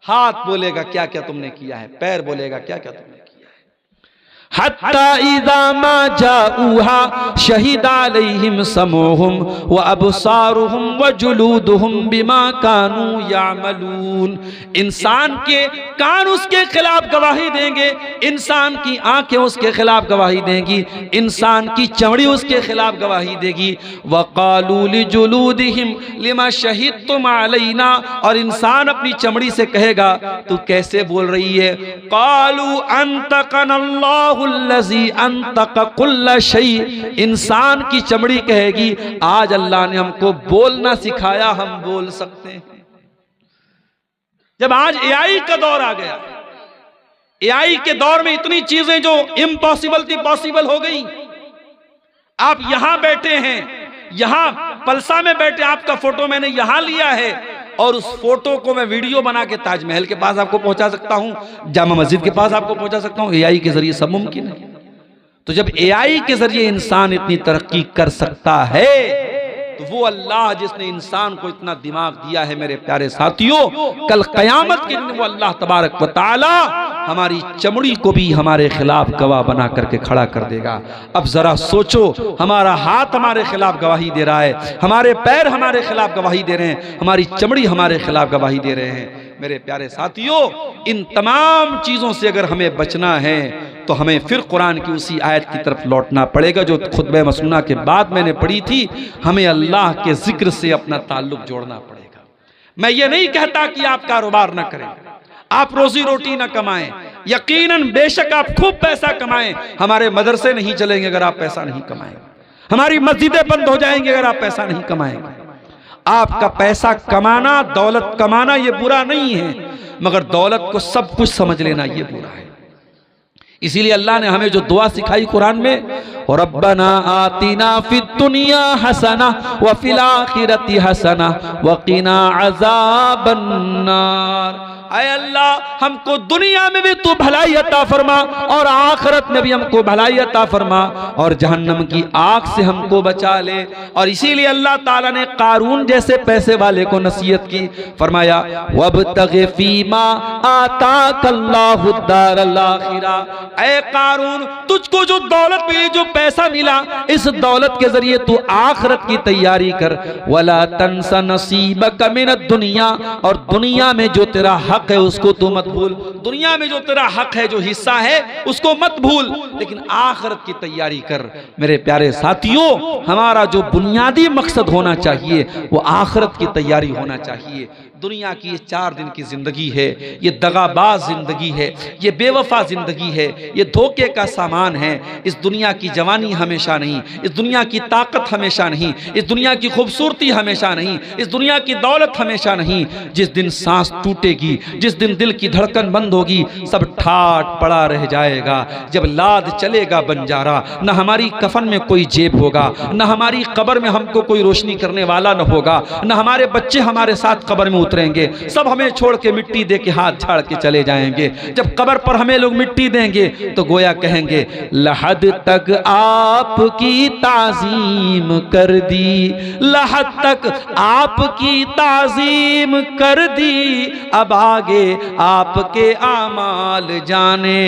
हाथ बोलेगा क्या क्या तुमने किया है, पैर बोलेगा क्या क्या तुमने किया है। हत्ता इज़ा मा जाऊहा शहीदा अलैहिम समूहुम व अबसारुहुम व जुलूदुहुम बिमा कानू यामलून। इंसान के कान उसके खिलाफ गवाही देंगे, इंसान की आंखें उसके खिलाफ गवाही देंगी, इंसान की चमड़ी उसके खिलाफ गवाही देगी। वक़ालू लिजुलूदिहिम लिमा शहीदतुम अलैना, और इंसान अपनी चमड़ी से कहेगा तू कैसे बोल रही है। क़ालू अंतक़नल्लाहु अल्लज़ी अंतक़ कुल्ल शै, इंसान की चमड़ी कहेगी आज अल्लाह ने हमको बोलना सिखाया, हम बोल सकते हैं। जब आज एआई का दौर आ गया, एआई के दौर में इतनी चीजें जो इम्पॉसिबल थी पॉसिबल हो गई। आप यहां बैठे हैं, यहां पलसा में बैठे, आपका फोटो मैंने यहां लिया है और उस फोटो को मैं वीडियो बना के ताजमहल के पास आपको पहुंचा सकता हूं, जामा मस्जिद के पास आपको पहुंचा सकता हूं। एआई के जरिए सब मुमकिन है। तो जब एआई के जरिए इंसान इतनी तरक्की कर सकता है तो वो अल्लाह जिसने इंसान को इतना दिमाग दिया है, मेरे प्यारे साथियों, कल क़यामत के दिन वो अल्लाह तबारक व तआला हमारी चमड़ी को भी हमारे खिलाफ गवाह बना करके खड़ा कर देगा। अब जरा सोचो, हमारा हाथ हमारे खिलाफ गवाही दे रहा है, हमारे पैर हमारे खिलाफ गवाही दे रहे हैं, हमारी चमड़ी हमारे खिलाफ गवाही दे रहे हैं। मेरे प्यारे साथियों, इन तमाम चीजों से अगर हमें बचना है तो हमें फिर कुरान की उसी आयत की तरफ लौटना पड़ेगा जो खुतबे मसनूना के बाद मैंने पढ़ी थी। हमें अल्लाह के जिक्र से अपना ताल्लुक जोड़ना पड़ेगा। मैं ये नहीं कहता कि आप कारोबार ना करें, आप रोजी रोटी ना कमाएं, यकीनन बेशक आप खूब पैसा कमाएं। हमारे मदरसे नहीं चलेंगे अगर आप पैसा नहीं कमाएंगे, हमारी मस्जिदें बंद हो जाएंगी अगर आप पैसा नहीं कमाएंगे। आपका पैसा कमाना, दौलत कमाना ये बुरा नहीं है, मगर दौलत को सब कुछ समझ लेना ये बुरा है। इसीलिए अल्लाह ने हमें जो दुआ सिखाई कुरान में, रब्बना आतिना फिद दुनिया हसना व फिल आखिरति हसना व क़िना अज़ाबन नार। ऐ अल्लाह, हमको दुनिया में भी तू भलाई अता फरमा और आखिरत में भी हमको भलाई अता फरमा और जहन्नम की आग से हमको बचा ले। और इसीलिए अल्लाह ताला ने कारून जैसे पैसे वाले को नसीहत की, फरमाया वब्तग़ि फ़ीमा आताकल्लाहु दारल आखिरा। ऐ कारून, तुझको जो दौलत मिली, जो पैसा मिला, इस दौलत के जरिए तू आखिरत की तैयारी कर। वला तंसा नसीबक मिनद दुनिया, और दुनिया में जो तेरा हक है उसको तू मत भूल। दुनिया में जो तेरा हक है, जो हिस्सा है, उसको मत भूल, लेकिन आखिरत की तैयारी कर। मेरे प्यारे साथियों, हमारा जो बुनियादी मकसद होना चाहिए वो आखिरत की तैयारी होना चाहिए। दुनिया की ये 4 दिन की जिंदगी है, ये दगाबाज जिंदगी है, ये बेवफा जिंदगी है, ये धोखे का सामान है। इस दुनिया की जवानी हमेशा नहीं, इस दुनिया की ताकत हमेशा नहीं, इस दुनिया की खूबसूरती हमेशा नहीं, इस दुनिया की दौलत हमेशा नहीं। जिस दिन सांस टूटेगी, जिस दिन दिल की धड़कन बंद होगी सब ठाट पड़ा रह जाएगा। जब लाद चलेगा बंजारा, न हमारी कफन में कोई जेब होगा, न हमारी कब्र में हमको कोई रोशनी करने वाला न होगा, न हमारे बच्चे हमारे साथ कब्र में उतरेंगे। सब हमें छोड़ के मिट्टी दे के हाथ झाड़ के चले जाएंगे। जब कब्र पर हमें लोग मिट्टी देंगे तो गोया कहेंगे लहद तक आपकी ताजीम कर दी, लहद तक आपकी ताजीम कर दी, अब आगे आपके आमाल जाने।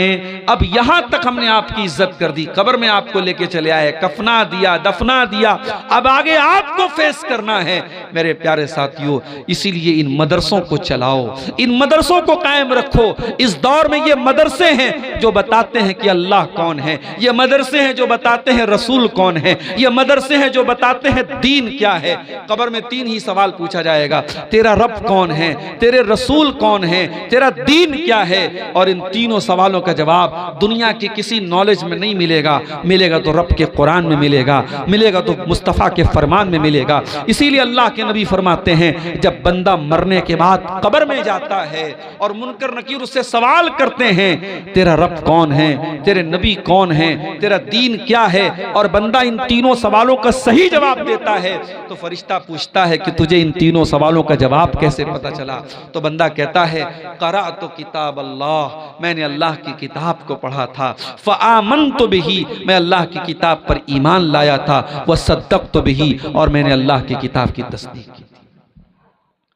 अब यहां तक हमने आपकी इज्जत कर दी, कब्र में आपको लेके चले आए, कफना दिया, दफना दिया, अब आगे आपको फेस करना है मेरे प्यारे साथियों। इसीलिए इन मदरसों को चलाओ, इन मदरसों को कायम रखो। इस दौर में ये मदरसे हैं जो बताते हैं कि अल्लाह कौन है, ये मदरसे हैं जो बताते हैं रसूल कौन है, ये मदरसे हैं जो बताते हैं दीन क्या है। कब्र में 3 ही सवाल पूछा जाएगा, तेरा रब कौन है, तेरे रसूल कौन है, तेरा दीन क्या है। और इन तीनों सवालों का जवाब दुनिया की किसी नॉलेज में नहीं मिलेगा, मिलेगा तो रब के कुरान में मिलेगा, मिलेगा तो मुस्तफ़ा के फरमान में मिलेगा। इसीलिए अल्लाह के नबी फरमाते हैं जब बंदा मरने के बाद कब्र में जाता है और मुनकर नकीर उससे सवाल करते हैं तेरा रब कौन है, तेरे नबी कौन है, तेरा दीन क्या है, और बंदा इन तीनों सवालों का सही जवाब देता है तो फरिश्ता पूछता है कि तुझे इन तीनों सवालों का जवाब कैसे पता चला। तो बंदा कहता है करा तो किताब अल्लाह, मैंने अल्लाह की किताब को पढ़ा था, फ़आमनतु बिही, मैं अल्लाह की किताब पर ईमान लाया था, व सद्दक़तु बिही, और मैंने अल्लाह की किताब की तस्दीक की थी।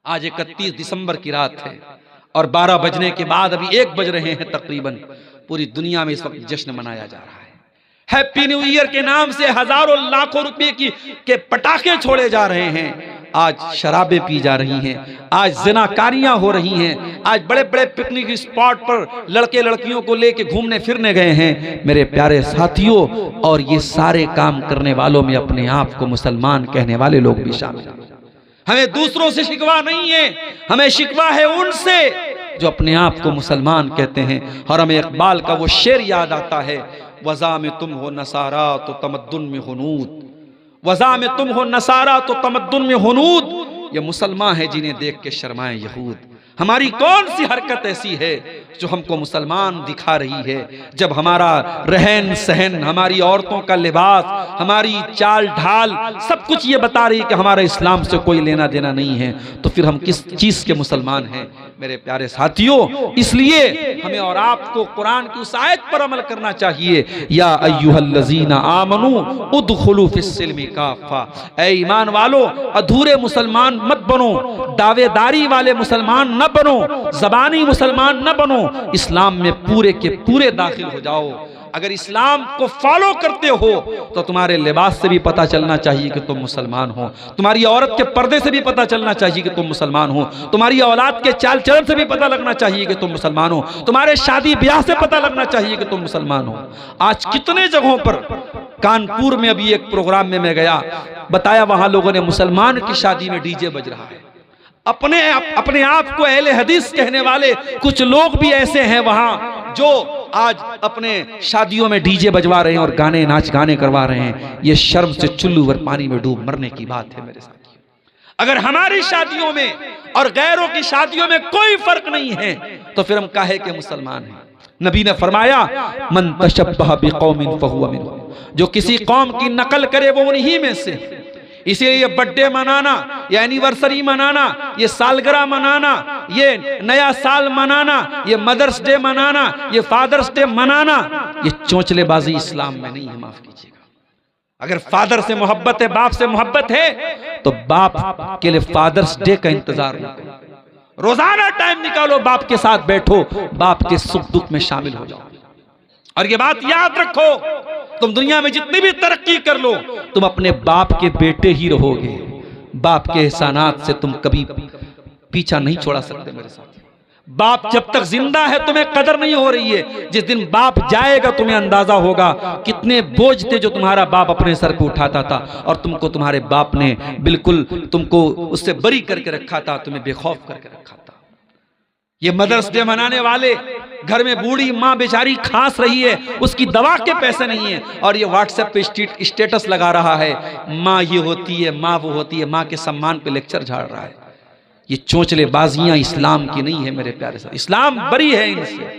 आज 31 दिसंबर की रात है और 12 बजने के बाद अभी 1 बज रहे हैं तकरीबन। पूरी दुनिया में इस वक्त जश्न मनाया जा रहा है। हैप्पी न्यू ईयर के नाम से हजारों लाखों रुपए के पटाखे छोड़े जा रहे हैं। आज शराबें पी जा रही हैं, आज जिनाकारियां हो रही हैं, आज बड़े बड़े पिकनिक स्पॉट पर लड़के लड़कियों को लेके घूमने फिरने गए हैं मेरे प्यारे साथियों। और ये सारे काम करने वालों में अपने आप को मुसलमान कहने वाले लोग भी शामिल हैं। हमें दूसरों से शिकवा नहीं है, हमें शिकवा है उनसे जो अपने आप को मुसलमान कहते हैं। और हमें इकबाल का वो शेर याद आता है, वज़ा में तुम हो नसारा तो तमद्दुन में हुनूद, वज़ा में तुम हो नसारा तो तमद्दुन में हुनूद, ये मुसलमान है जिन्हें देख के शर्माए यहूद। हमारी कौन सी हरकत ऐसी है जो हमको मुसलमान दिखा रही है? जब हमारा रहन सहन, हमारी औरतों का लिबास, हमारी चाल ढाल सब कुछ ये बता रही है कि हमारा इस्लाम से कोई लेना देना नहीं है, तो फिर हम किस चीज़ के मुसलमान हैं मेरे प्यारे साथियों? इसलिए हमें और आपको कुरान की उस आयत पर अमल करना चाहिए, या अय्युहल्लज़ीना आमनू उदखुलू फिस्सिल्मि काफ़ा, ऐ ईमान वालो अधूरे मुसलमान मत बनो, दावेदारी वाले मुसलमान न बनो, ज़बानी मुसलमान न बनो, इस्लाम में पूरे के पूरे दाखिल हो जाओ। अगर इस्लाम को फॉलो करते हो तो तुम्हारे लिबास से भी पता चलना चाहिए कि तुम मुसलमान हो, तुम्हारी औरत के पर्दे से भी पता चलना चाहिए कि तुम मुसलमान हो, तुम्हारी औलाद के चाल चलन से भी पता लगना चाहिए कि तुम मुसलमान हो, तुम्हारे शादी ब्याह से पता लगना चाहिए कि तुम मुसलमान हो। आज कितने जगहों पर, कानपुर में अभी एक प्रोग्राम में मैं गया, बताया वहां लोगों ने मुसलमान की शादी में डीजे बज रहा है। अपने आप को अहले हदीस कहने वाले कुछ लोग भी ऐसे हैं वहां जो आज अपने शादियों में डीजे बजवा रहे हैं और गाने नाच गाने करवा रहे हैं। ये शर्म से चुल्लू भर पानी में डूब मरने की बात है मेरे साथ। अगर हमारी शादियों में और गैरों की शादियों में कोई फर्क नहीं है तो फिर हम काहे के मुसलमान हैं? नबी ने फरमाया मन तशब्बह बिकौमिन फहुवा मिनहुम, जो किसी कौम की नकल करे वो उन्हीं में से। इसीलिए ये बर्थडे मनाना, ये एनिवर्सरी मनाना, ये सालगिरह मनाना, ये नया साल मनाना, ये मदर्स डे मनाना, ये फादर्स डे मनाना, ये चोंचलेबाजी इस्लाम में नहीं है, माफ कीजिएगा। अगर फादर से मोहब्बत है, बाप से मोहब्बत है, तो बाप के लिए फादर्स डे का इंतजार न करो, रोजाना टाइम निकालो, बाप के साथ बैठो, बाप के सुख दुख में शामिल हो जाओ। और ये बात याद रखो, तुम दुनिया में जितनी भी तरक्की कर लो, तुम अपने बाप के बेटे ही रहोगे। बाप के एहसानात से तुम कभी पीछा नहीं छोड़ा सकते मेरे साथ। बाप जब तक जिंदा है तुम्हें कदर नहीं हो रही है, जिस दिन बाप जाएगा तुम्हें अंदाजा होगा कितने बोझ थे जो तुम्हारा बाप अपने सर पे उठाता था और तुमको तुम्हारे बाप ने बिल्कुल तुमको उससे बरी करके रखा था, तुम्हें बेखौफ करके रखा था। ये मदर्स डे मनाने वाले, घर में बूढ़ी माँ बेचारी खांस रही है, उसकी दवा के पैसे नहीं है, और ये व्हाट्सएप पे स्टेटस लगा रहा है, माँ ये होती है, माँ वो होती है, माँ के सम्मान पे लेक्चर झाड़ रहा है। ये चोंचलेबाजियां इस्लाम की नहीं है मेरे प्यारे साहब, इस्लाम बरी है इनसे।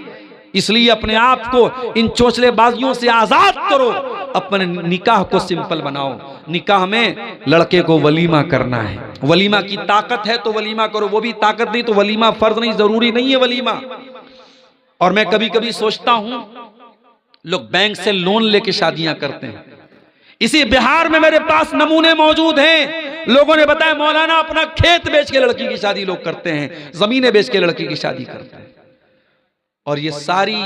इसलिए अपने आप को इन चोंचलेबाजियों से आजाद करो, अपने निकाह को सिंपल बनाओ। निकाह में लड़के को वलीमा करना है, वलीमा की ताकत है तो वलीमा करो, वो भी ताकत नहीं तो वलीमा फर्ज नहीं, जरूरी नहीं है वलीमा। और मैं कभी कभी सोचता हूं लोग बैंक से लोन लेके शादियां करते हैं। इसी बिहार में मेरे पास नमूने मौजूद हैं, लोगों ने बताया मौलाना अपना खेत बेच के लड़की की शादी लोग करते हैं, जमीनें बेच के लड़की की शादी करते हैं। और ये सारी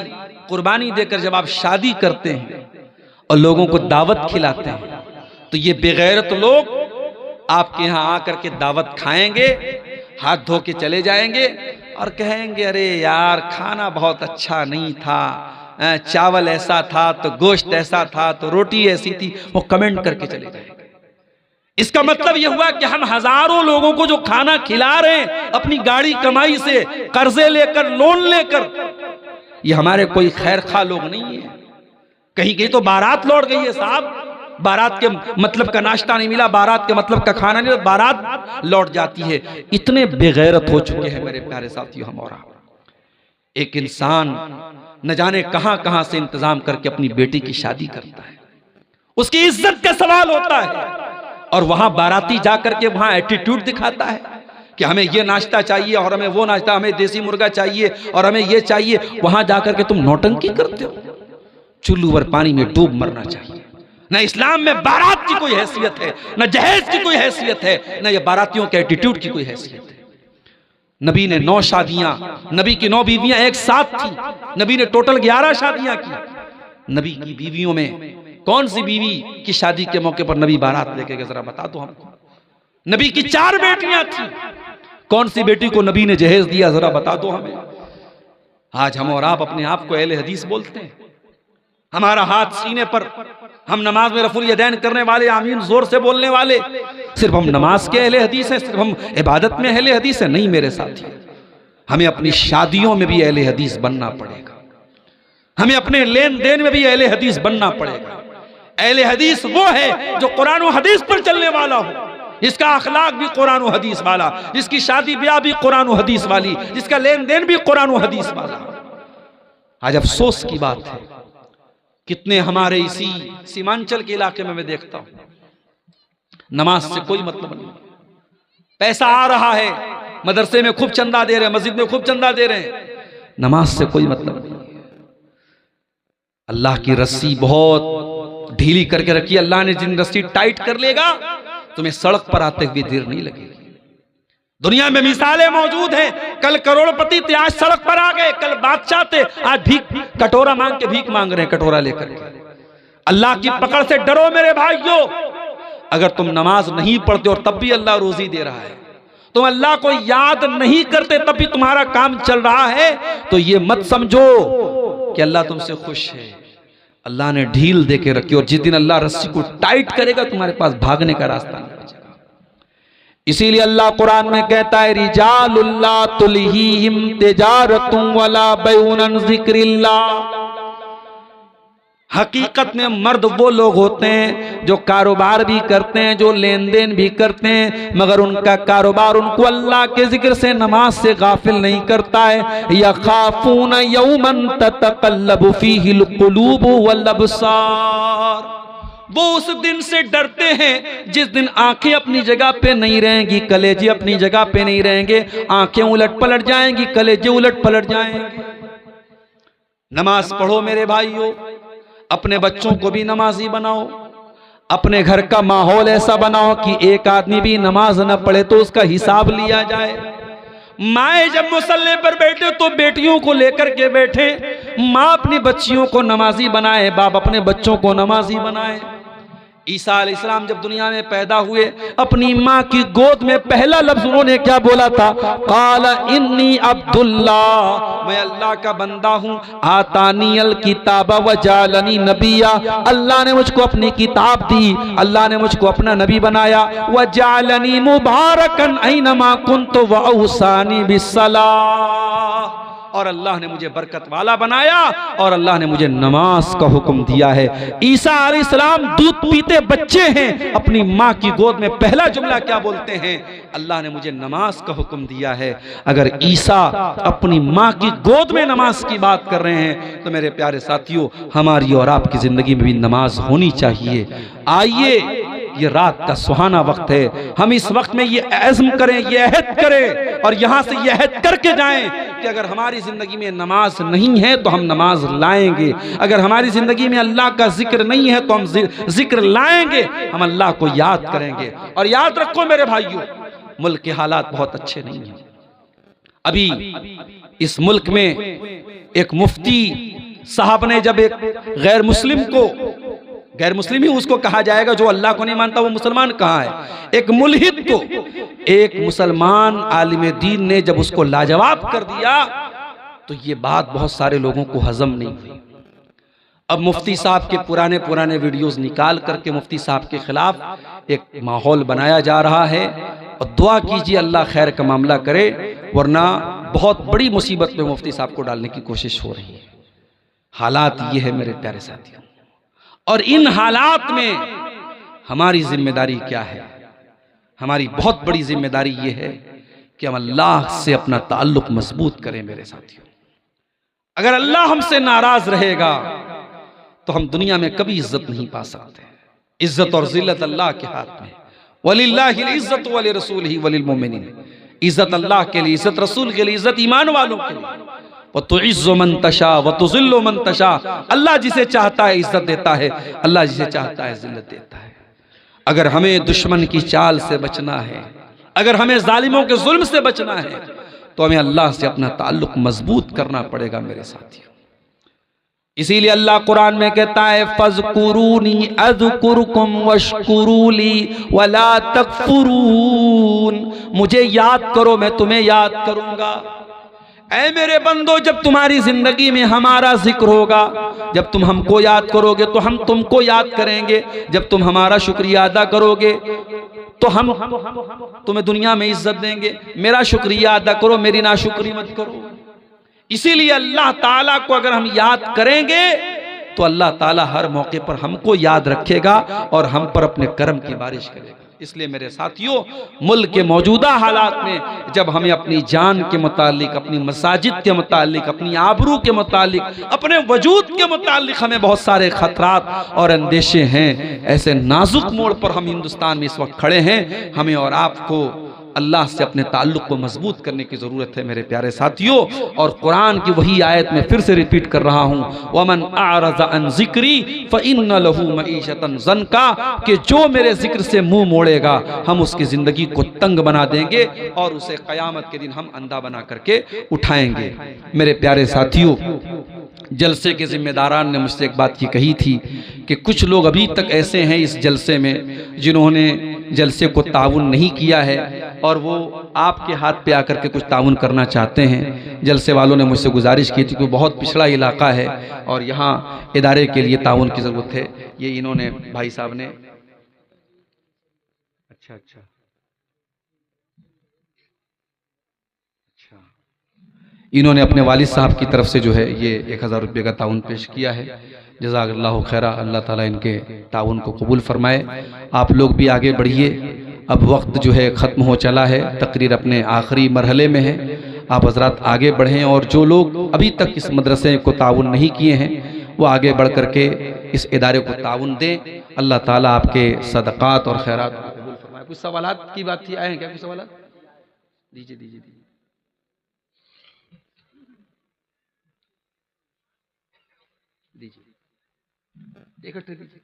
कुर्बानी देकर जब आप शादी करते हैं और लोगों को दावत खिलाते हैं तो ये बेगैरत लोग आपके यहां आकर के दावत खाएंगे, हाथ धो के चले जाएंगे और कहेंगे अरे यार खाना बहुत अच्छा नहीं था, चावल ऐसा था तो गोश्त ऐसा था तो रोटी ऐसी थी, वो कमेंट करके चले जाएंगे। इसका मतलब यह हुआ कि हम हजारों लोगों को जो खाना खिला रहे हैं अपनी गाड़ी कमाई से, कर्जे लेकर, लोन लेकर, ये हमारे कोई खैर खा लोग नहीं है। कहीं कहीं तो बारात लौट गई है साहब, बारात के मतलब का नाश्ता नहीं मिला, बारात के मतलब का खाना नहीं, बारात लौट जाती है। इतने बेगैरत हो चुके हैं मेरे प्यारे साथियों हम और आप। एक इंसान न जाने कहां कहां से इंतजाम करके अपनी बेटी की शादी करता है, उसकी इज्जत का सवाल होता है, और वहां बाराती जाकर के वहां एटीट्यूड दिखाता है कि हमें ये नाश्ता चाहिए और हमें वो नाश्ता, हमें देसी मुर्गा चाहिए और हमें ये चाहिए। वहां जाकर के तुम नौटंकी करते हो, चुल्लू भर पानी में डूब मरना चाहिए। न इस्लाम में बारात की कोई हैसियत है, न जहेज की कोई हैसियत है, न ये बारातियों के एटीट्यूड की कोई हैसियत है। नबी ने 9 शादियां, नबी की 9 बीवियां एक साथ थी, नबी ने टोटल 11 शादियां की। नबी की बीवियों में कौन सी बीवी की शादी के मौके पर नबी बारात लेके गए, जरा बता दो हमको। नबी की 4 बेटियां थी, कौन सी बेटी को नबी ने जहेज दिया, जरा बता दो हमें। आज हम और आप अपने आप को अहले हदीस बोलते हैं, हमारा हाथ सीने पर, हम नमाज में रफुल यदैन करने वाले, आमीन जोर से बोलने वाले, सिर्फ हम नमाज के अहले हदीस हैं, सिर्फ हम इबादत में अहले हदीस हैं? नहीं मेरे साथी, हमें अपनी शादियों में भी अहले हदीस बनना पड़ेगा, हमें अपने लेन देन में भी अहले हदीस बनना पड़ेगा। अहले हदीस वो है जो कुरान और हदीस पर चलने वाला हो, जिसका अखलाक भी कुरान और हदीस वाला, जिसकी शादी ब्याह भी कुरान और हदीस वाली, जिसका लेन देन भी कुरान और हदीस वाला। आज अफसोस की बात है, कितने हमारे इसी सीमांचल के इलाके में मैं देखता हूं नमाज से कोई मतलब नहीं, पैसा आ रहा है, मदरसे में खूब चंदा दे रहे हैं, मस्जिद में खूब चंदा दे रहे हैं, नमाज से कोई मतलब नहीं। अल्लाह की रस्सी बहुत ढीली करके रखी, अल्लाह ने जिन रस्सी टाइट कर लेगा तुम्हें सड़क पर आते हुए देर नहीं लगेगी। दुनिया में मिसालें मौजूद हैं, कल करोड़पति थे आज सड़क पर आ गए, कल बादशाह थे आज भीख कटोरा मांग के भीख मांग रहे हैं, कटोरा लेकर के। अल्लाह की पकड़ से डरो मेरे भाइयों। अगर तुम नमाज नहीं पढ़ते और तब भी अल्लाह रोजी दे रहा है, तुम अल्लाह को याद नहीं करते तब भी तुम्हारा काम चल रहा है, तो ये मत समझो कि अल्लाह तुमसे खुश है। अल्लाह ने ढील दे के रखी, और जिस दिन अल्लाह रस्सी को टाइट करेगा तुम्हारे पास भागने का रास्ता नहीं बचेगा। इसीलिए अल्लाह कुरान में कहता है, रिजालुल्ला तुलहीहिम तिजारतुम वला बैउन अन जिक्रिल्लाह। हकीकत में मर्द वो लोग होते हैं जो कारोबार भी करते हैं, जो लेन देन भी करते हैं, मगर उनका कारोबार उनको अल्लाह के जिक्र से, नमाज से गाफिल नहीं करता है। यखाफून यौमन ततक़ल्लबु फीहिल क़ुलूब वल अबसार। वो उस दिन से डरते हैं जिस दिन आंखें अपनी जगह पे नहीं रहेंगी, कलेजे अपनी जगह पे नहीं रहेंगे, आंखें उलट पलट जाएंगी, कलेजे उलट पलट जाएंगे। नमाज पढ़ो मेरे भाइयों, अपने बच्चों को भी नमाजी बनाओ, अपने घर का माहौल ऐसा बनाओ कि एक आदमी भी नमाज न पढ़े तो उसका हिसाब लिया जाए। माए जब मुसल्ले पर बैठे तो बेटियों को लेकर के बैठे, माँ अपनी बच्चियों को नमाजी बनाए, बाप अपने बच्चों को नमाजी बनाए। ईसा अलैहिस्सलाम जब दुनिया में पैदा हुए, अपनी माँ की गोद में पहला लफ्ज उन्होंने क्या बोला था? काला इन्नी अब्दुल्लाह, मैं अल्लाह का बंदा हूँ। आतानी अल किताबा व जालनी नबिया, अल्लाह ने मुझको अपनी किताब दी, अल्लाह ने मुझको अपना नबी बनाया। व जालनी मुबारकन ऐनमा कुन्तु व औसानी बिस्सलाह, और अल्लाह ने मुझे बरकत वाला बनाया और अल्लाह ने मुझे नमाज का हुक्म दिया है। ईसा अलैहिस्सलाम दूध पीते बच्चे हैं, अपनी माँ की गोद में पहला जुमला क्या बोलते हैं? अल्लाह ने मुझे नमाज का हुक्म दिया है। अगर ईसा अपनी माँ की गोद में नमाज की बात कर रहे हैं तो मेरे प्यारे साथियों, हमारी और आपकी जिंदगी में भी नमाज होनी चाहिए। आइए, ये रात का सुहाना वक्त है, हम इस वक्त में ये अज़्म करें, ये अहद करें और यहाँ से ये अहद करके जाएं कि अगर हमारी ज़िंदगी में नमाज नहीं है तो हम नमाज लाएंगे। अगर हमारी ज़िंदगी में अल्लाह का जिक्र नहीं है तो हम जिक्र लाएंगे, हम अल्लाह को याद करेंगे। और याद रखो मेरे भाइयों, मुल्क के हालात बहुत अच्छे नहीं हैं। अभी इस मुल्क में एक मुफ्ती साहब ने जब एक गैर मुस्लिम को, गैर मुस्लिम ही उसको कहा जाएगा, जो अल्लाह को नहीं मानता वो मुसलमान कहाँ है, एक मुल्हिद को एक मुसलमान आलिम दीन ने जब उसको लाजवाब कर दिया तो ये बात बहुत सारे लोगों को हजम नहीं हुई। अब मुफ्ती साहब के पुराने पुराने वीडियोस निकाल करके मुफ्ती साहब के खिलाफ एक माहौल बनाया जा रहा है और दुआ कीजिए अल्लाह खैर का मामला करे, वरना बहुत बड़ी मुसीबत में मुफ्ती साहब को डालने की कोशिश हो रही है। हालात ये है मेरे प्यारे साथियों, और इन हालात में हमारी जिम्मेदारी क्या है? हमारी बहुत बड़ी जिम्मेदारी ये है कि हम अल्लाह से अपना ताल्लुक मजबूत करें मेरे साथियों। अगर अल्लाह हमसे नाराज रहेगा तो हम दुनिया में कभी इज्जत नहीं पा सकते। इज्जत और जिल्लत अल्लाह के हाथ में। वलिल्लाहिल इज्जतु वलि रसूलिही वलिल मोमिनीन। इज्जत अल्लाह के लिए, इज्जत रसूल के लिए, इज्जत ईमान वालों के लिए। वतुइज़्ज़ु मन तशा वतुज़िल्लु मन तशा। अल्लाह जिसे चाहता है इज्जत देता है, अल्लाह जिसे चाहता है जिल्लत देता है। अगर हमें दुश्मन की चाल से बचना है, अगर हमें जालिमों के जुल्म से बचना है, तो हमें अल्लाह से अपना ताल्लुक मजबूत करना पड़ेगा मेरे साथियों। इसीलिए अल्लाह कुरान में कहता है फज़कुरूनी अज़कुरुकुम वश्कुरूली वला तकफुरून। मुझे याद करो, मैं तुम्हें याद करूंगा। ऐ मेरे बंदो, जब तुम्हारी जिंदगी में हमारा जिक्र होगा, जब तुम हमको याद करोगे तो हम तुमको याद करेंगे। जब तुम हमारा शुक्रिया अदा करोगे तो हम तुम्हें दुनिया में इज्जत देंगे। मेरा शुक्रिया अदा करो, मेरी नाशुक्री मत करो। इसीलिए अल्लाह ताला को अगर हम याद करेंगे तो अल्लाह ताला हर मौके पर हमको याद रखेगा और हम पर अपने कर्म की बारिश करेगा। इसलिए मेरे साथियों, मुल्क के मौजूदा हालात में जब हमें अपनी जान के मुतालिक, अपनी मसाजिद के मुतालिक, अपनी आबरू के मुतालिक, अपने वजूद के मुतालिक हमें बहुत सारे खतरात और अंदेशे हैं, ऐसे नाजुक मोड़ पर हम हिंदुस्तान में इस वक्त खड़े हैं। हमें और आपको अल्लाह से अपने ताल्लुक को मजबूत करने की ज़रूरत है मेरे प्यारे साथियों। और कुरान की वही आयत में फिर से रिपीट कर रहा हूँ, वमन अअरज़ा अन ज़िक्री फ़इन्न लहू मईशतन ज़न्का, कि जो मेरे जिक्र से मुंह मोड़ेगा हम उसकी ज़िंदगी को तंग बना देंगे और उसे क़यामत के दिन हम अंधा बना करके उठाएंगे। मेरे प्यारे साथियों, जलसे के जिम्मेदारान ने मुझसे एक बात ये कही थी कि कुछ लोग अभी तक ऐसे हैं इस जलसे में जिन्होंने जलसे को ताउन नहीं किया है और वो आपके हाथ पे आकर के कुछ ताउन करना चाहते हैं। जलसे वालों ने मुझसे गुजारिश की थी कि बहुत पिछड़ा इलाका है और यहाँ इदारे के लिए ताउन की ज़रूरत है। ये इन्होंने भाई साहब ने अच्छा इन्होंने अपने वालिद साहब की तरफ से जो है ये 1000 रुपये का ताउन पेश किया है। जज़ाकल्लाहु खैरा, अल्लाह ताला इनके ताउन को कबूल फरमाए। आप लोग भी आगे बढ़िए, अब वक्त जो है ख़त्म हो चला है, तकरीर अपने आखिरी मरहले में है। आप हज़रात आगे बढ़ें और जो लोग अभी तक इस मदरसे को ताउन नहीं किए हैं वो आगे बढ़ करके इस इदारे को ताउन दें। अल्लाह ताला आपके सदक़ात और खैरात को कबूल फरमाए। कुछ सवालात की बात थी, आए हैं क्या? कुछ सवालात दीजिए। इकट्ठे दीजिए।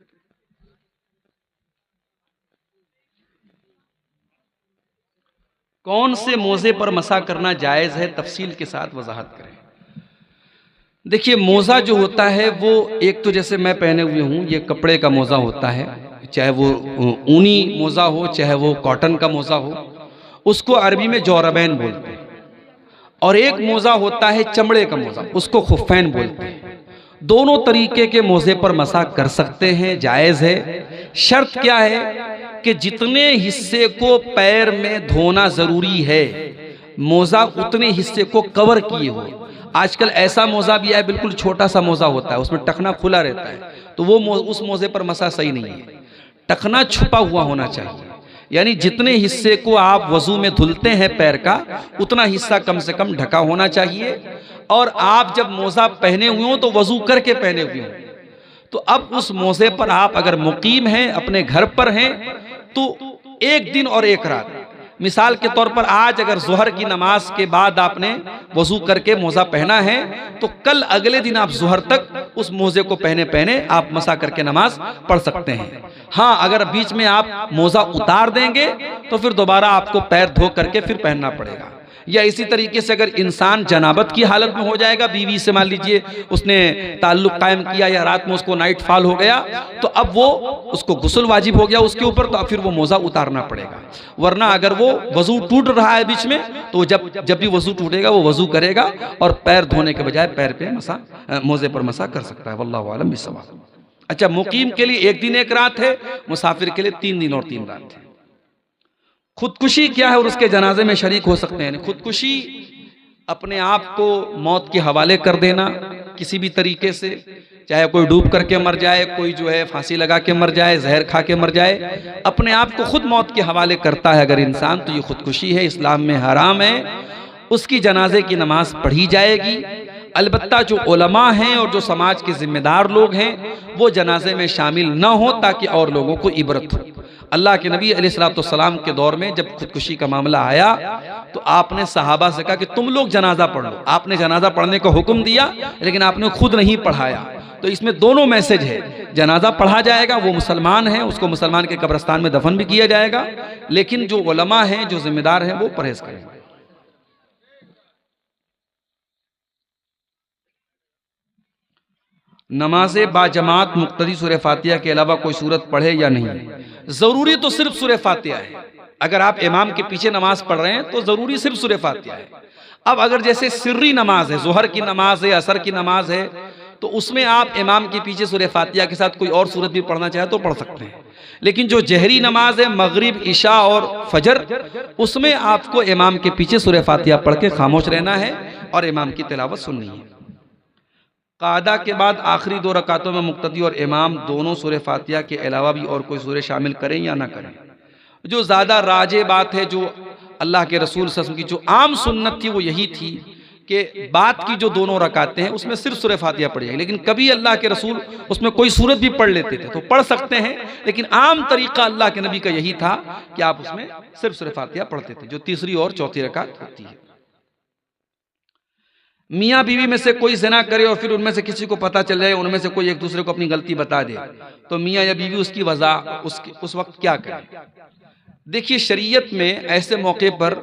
कौन से मोज़े पर मसा करना जायज़ है, तफसील के साथ वजाहत करें। देखिए, मोज़ा जो होता है वो एक तो जैसे मैं पहने हुए हूँ, ये कपड़े का मोज़ा होता है, चाहे वो ऊनी मोज़ा हो चाहे वो कॉटन का मोज़ा हो, उसको अरबी में जौरबैन बोलते हैं। और एक मोज़ा होता है चमड़े का मोज़ा, उसको खुफ़ैन बोलते हैं। दोनों तरीके के मोज़े पर मसा कर सकते हैं, जायज़ है। शर्त क्या है कि जितने हिस्से को पैर में धोना ज़रूरी है, मोज़ा उतने हिस्से को कवर किए हो। आजकल ऐसा मोजा भी है, बिल्कुल छोटा सा मोजा होता है, उसमें टखना खुला रहता है, तो वो उस मोजे पर मसा सही नहीं है। टखना छुपा हुआ होना चाहिए, यानी जितने हिस्से को आप वजू में धुलते हैं पैर का, उतना हिस्सा कम से कम ढका होना चाहिए। और आप जब मोजा पहने हुए हो तो वजू करके पहने हुए हो। तो अब उस मोजे पर आप अगर मुकीम हैं, अपने घर पर हैं, तो एक दिन और एक रात, मिसाल के तौर पर आज अगर जोहर की नमाज के बाद आपने वजू करके मोजा पहना है, तो कल अगले दिन आप जोहर तक उस मोजे को पहने पहने आप मसा करके नमाज पढ़ सकते हैं। हाँ, अगर बीच में आप मोजा उतार देंगे तो फिर दोबारा आपको पैर धो करके फिर पहनना पड़ेगा। या इसी तरीके से अगर इंसान जनाबत की हालत में हो जाएगा, बीवी से मान लीजिए उसने ताल्लुक कायम किया या रात में उसको नाइट फॉल हो गया, तो अब वो उसको गुस्ल वाजिब हो गया उसके ऊपर, तो अब फिर वो मोजा उतारना पड़ेगा। वरना अगर वो वजू टूट रहा है बीच में, तो जब भी वजू टूटेगा वो वजू करेगा और पैर धोने के बजाय पैर पे मसा, मोजे पर मसा कर सकता है। वल्लाहु आलम बिस्सवाब। अच्छा, मुकीम के लिए एक दिन एक रात है, मुसाफिर के लिए 3 दिन और 3 रात है। खुदकुशी क्या है और उसके जनाजे में शरीक हो सकते हैं? खुदकुशी अपने आप को मौत के हवाले कर देना किसी भी तरीके से, चाहे कोई डूब करके मर जाए, कोई जो है फांसी लगा के मर जाए, जहर खा के मर जाए, अपने आप को खुद मौत के हवाले करता है अगर इंसान, तो ये खुदकुशी है, इस्लाम में हराम है। उसकी जनाजे की नमाज पढ़ी जाएगी। अलबत्ता जो उलमा हैं और जो समाज के जिम्मेदार लोग हैं वो जनाजे में शामिल न हो, ताकि और लोगों को इबरत हो। अल्लाह के नबी अलैहिस्सलाम के दौर में जब खुदकुशी का मामला आया तो आपने सहाबा से कहा कि तुम लोग जनाजा पढ़ लो। आपने जनाजा पढ़ने का हुक्म दिया, लेकिन आपने खुद नहीं पढ़ाया। तो इसमें दोनों मैसेज है, जनाजा पढ़ा जाएगा, वो मुसलमान है, उसको मुसलमान के कब्रिस्तान में दफन भी किया जाएगा, लेकिन जो उलमा हैं, जो जिम्मेदार हैं, वो परहेज करेंगे। नमाज़े बाजमात मुक्तदी सूरह फातिहा के अलावा कोई सूरत पढ़े या नहीं? जरूरी तो सिर्फ सूरह फातिहा है। अगर आप इमाम के पीछे नमाज पढ़ रहे हैं तो जरूरी सिर्फ सूरह फातिहा है। अब अगर जैसे सिर्री नमाज है, जोहर की नमाज है, असर की नमाज है, तो उसमें आप इमाम के पीछे सूरह फातिहा के साथ कोई और सूरत भी पढ़ना चाहे तो पढ़ सकते हैं। लेकिन जो जहरी नमाज है, मगरिब, इशा और फजर, उसमें आपको इमाम के पीछे सूरह फातिहा पढ़ के खामोश रहना है और इमाम की तिलावत सुननी है। कादा के बाद आखिरी 2 रकातों में मुक्तदी और इमाम दोनों सूरह फातिहा के अलावा भी और कोई सूरह शामिल करें या ना करें? जो ज़्यादा राजे बात है, जो अल्लाह के रसूल सल्लल्लाहु अलैहि वसल्लम की जो आम सुन्नत थी वो यही थी कि बात की जो 2 रकातें हैं उसमें सिर्फ सूरह फातिहा पढ़ी जाएगी। लेकिन कभी अल्लाह के रसूल उसमें कोई सूरत भी पढ़ लेते थे तो पढ़ सकते हैं, लेकिन आम तरीका अल्लाह के नबी का यही था कि आप उसमें सिर्फ सूरह फातिहा पढ़ते थे, जो तीसरी और चौथी रकात होती है। मियाँ बीवी में से कोई ज़िना करे और फिर उनमें से किसी को पता चल जाए, उनमें से कोई एक दूसरे को अपनी गलती बता दे, तो मियाँ या बीवी उसकी वजह उस वक्त क्या करे? देखिए, शरीयत में ऐसे मौके पर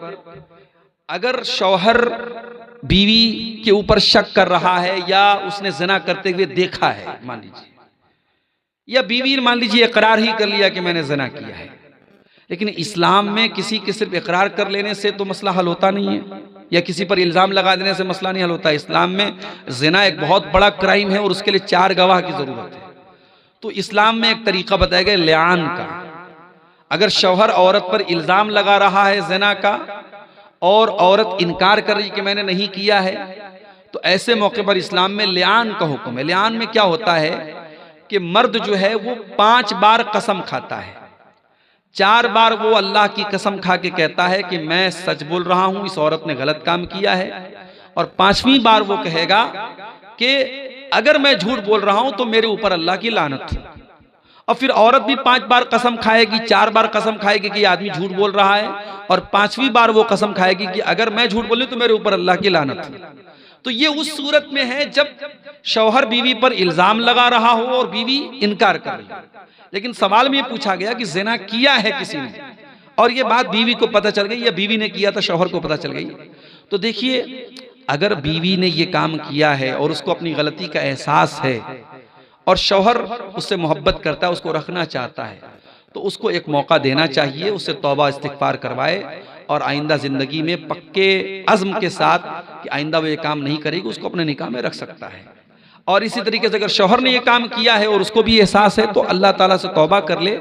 अगर शौहर बीवी के ऊपर शक कर रहा है या उसने ज़िना करते हुए देखा है मान लीजिए, या बीवी मान लीजिए इकरार ही कर लिया कि मैंने ज़िना किया है, लेकिन इस्लाम में किसी के सिर्फ इकरार कर लेने से तो मसला हल होता नहीं है, या किसी पर इल्ज़ाम लगा देने से मसला नहीं हल होता है। इस्लाम में ज़िना एक बहुत बड़ा क्राइम है और उसके लिए 4 गवाह की ज़रूरत है। तो इस्लाम में एक तरीका बताया गया लिआन का। अगर शौहर औरत पर इल्ज़ाम लगा रहा है ज़िना का और औरत इनकार कर रही कि मैंने नहीं किया है, तो ऐसे मौके पर इस्लाम में लिआन का हुक्म है। लिआन में क्या होता है कि मर्द जो है वो 5 बार कसम खाता है। 4 बार वो अल्लाह की कसम खा के कहता है कि मैं सच बोल रहा हूं, इस औरत ने गलत काम किया है, और 5वीं बार वो कहेगा कि अगर मैं झूठ बोल रहा हूं तो मेरे ऊपर अल्लाह की लानत हो। और फिर औरत भी 5 बार कसम खाएगी, 4 बार कसम खाएगी कि आदमी झूठ बोल रहा है, और 5वीं बार वो कसम खाएगी कि अगर मैं झूठ बोलूं तो मेरे ऊपर अल्लाह की लानत हो। तो ये उस सूरत में है जब शौहर बीवी पर इल्जाम लगा रहा हो और बीवी इनकार कर रही है। लेकिन सवाल में ये पूछा गया कि ज़िना किया है किसी ने, और ये बात बीवी को पता चल गई या बीवी ने किया था शौहर को पता चल गई, तो देखिए अगर बीवी ने ये काम किया है और उसको अपनी गलती का एहसास है और शौहर उससे मोहब्बत करता है, उसको रखना चाहता है, तो उसको एक मौका देना चाहिए, उससे तौबा इस्तिग़फ़ार करवाए और आइंदा ज़िंदगी में पक्के अज़्म के साथ कि आइंदा वो ये काम नहीं करेगी, उसको अपने निकाह में रख सकता है। और इसी तरीके से अगर शौहर ने ये काम किया है और उसको भी एहसास है तो अल्लाह ताला से तौबा कर ले।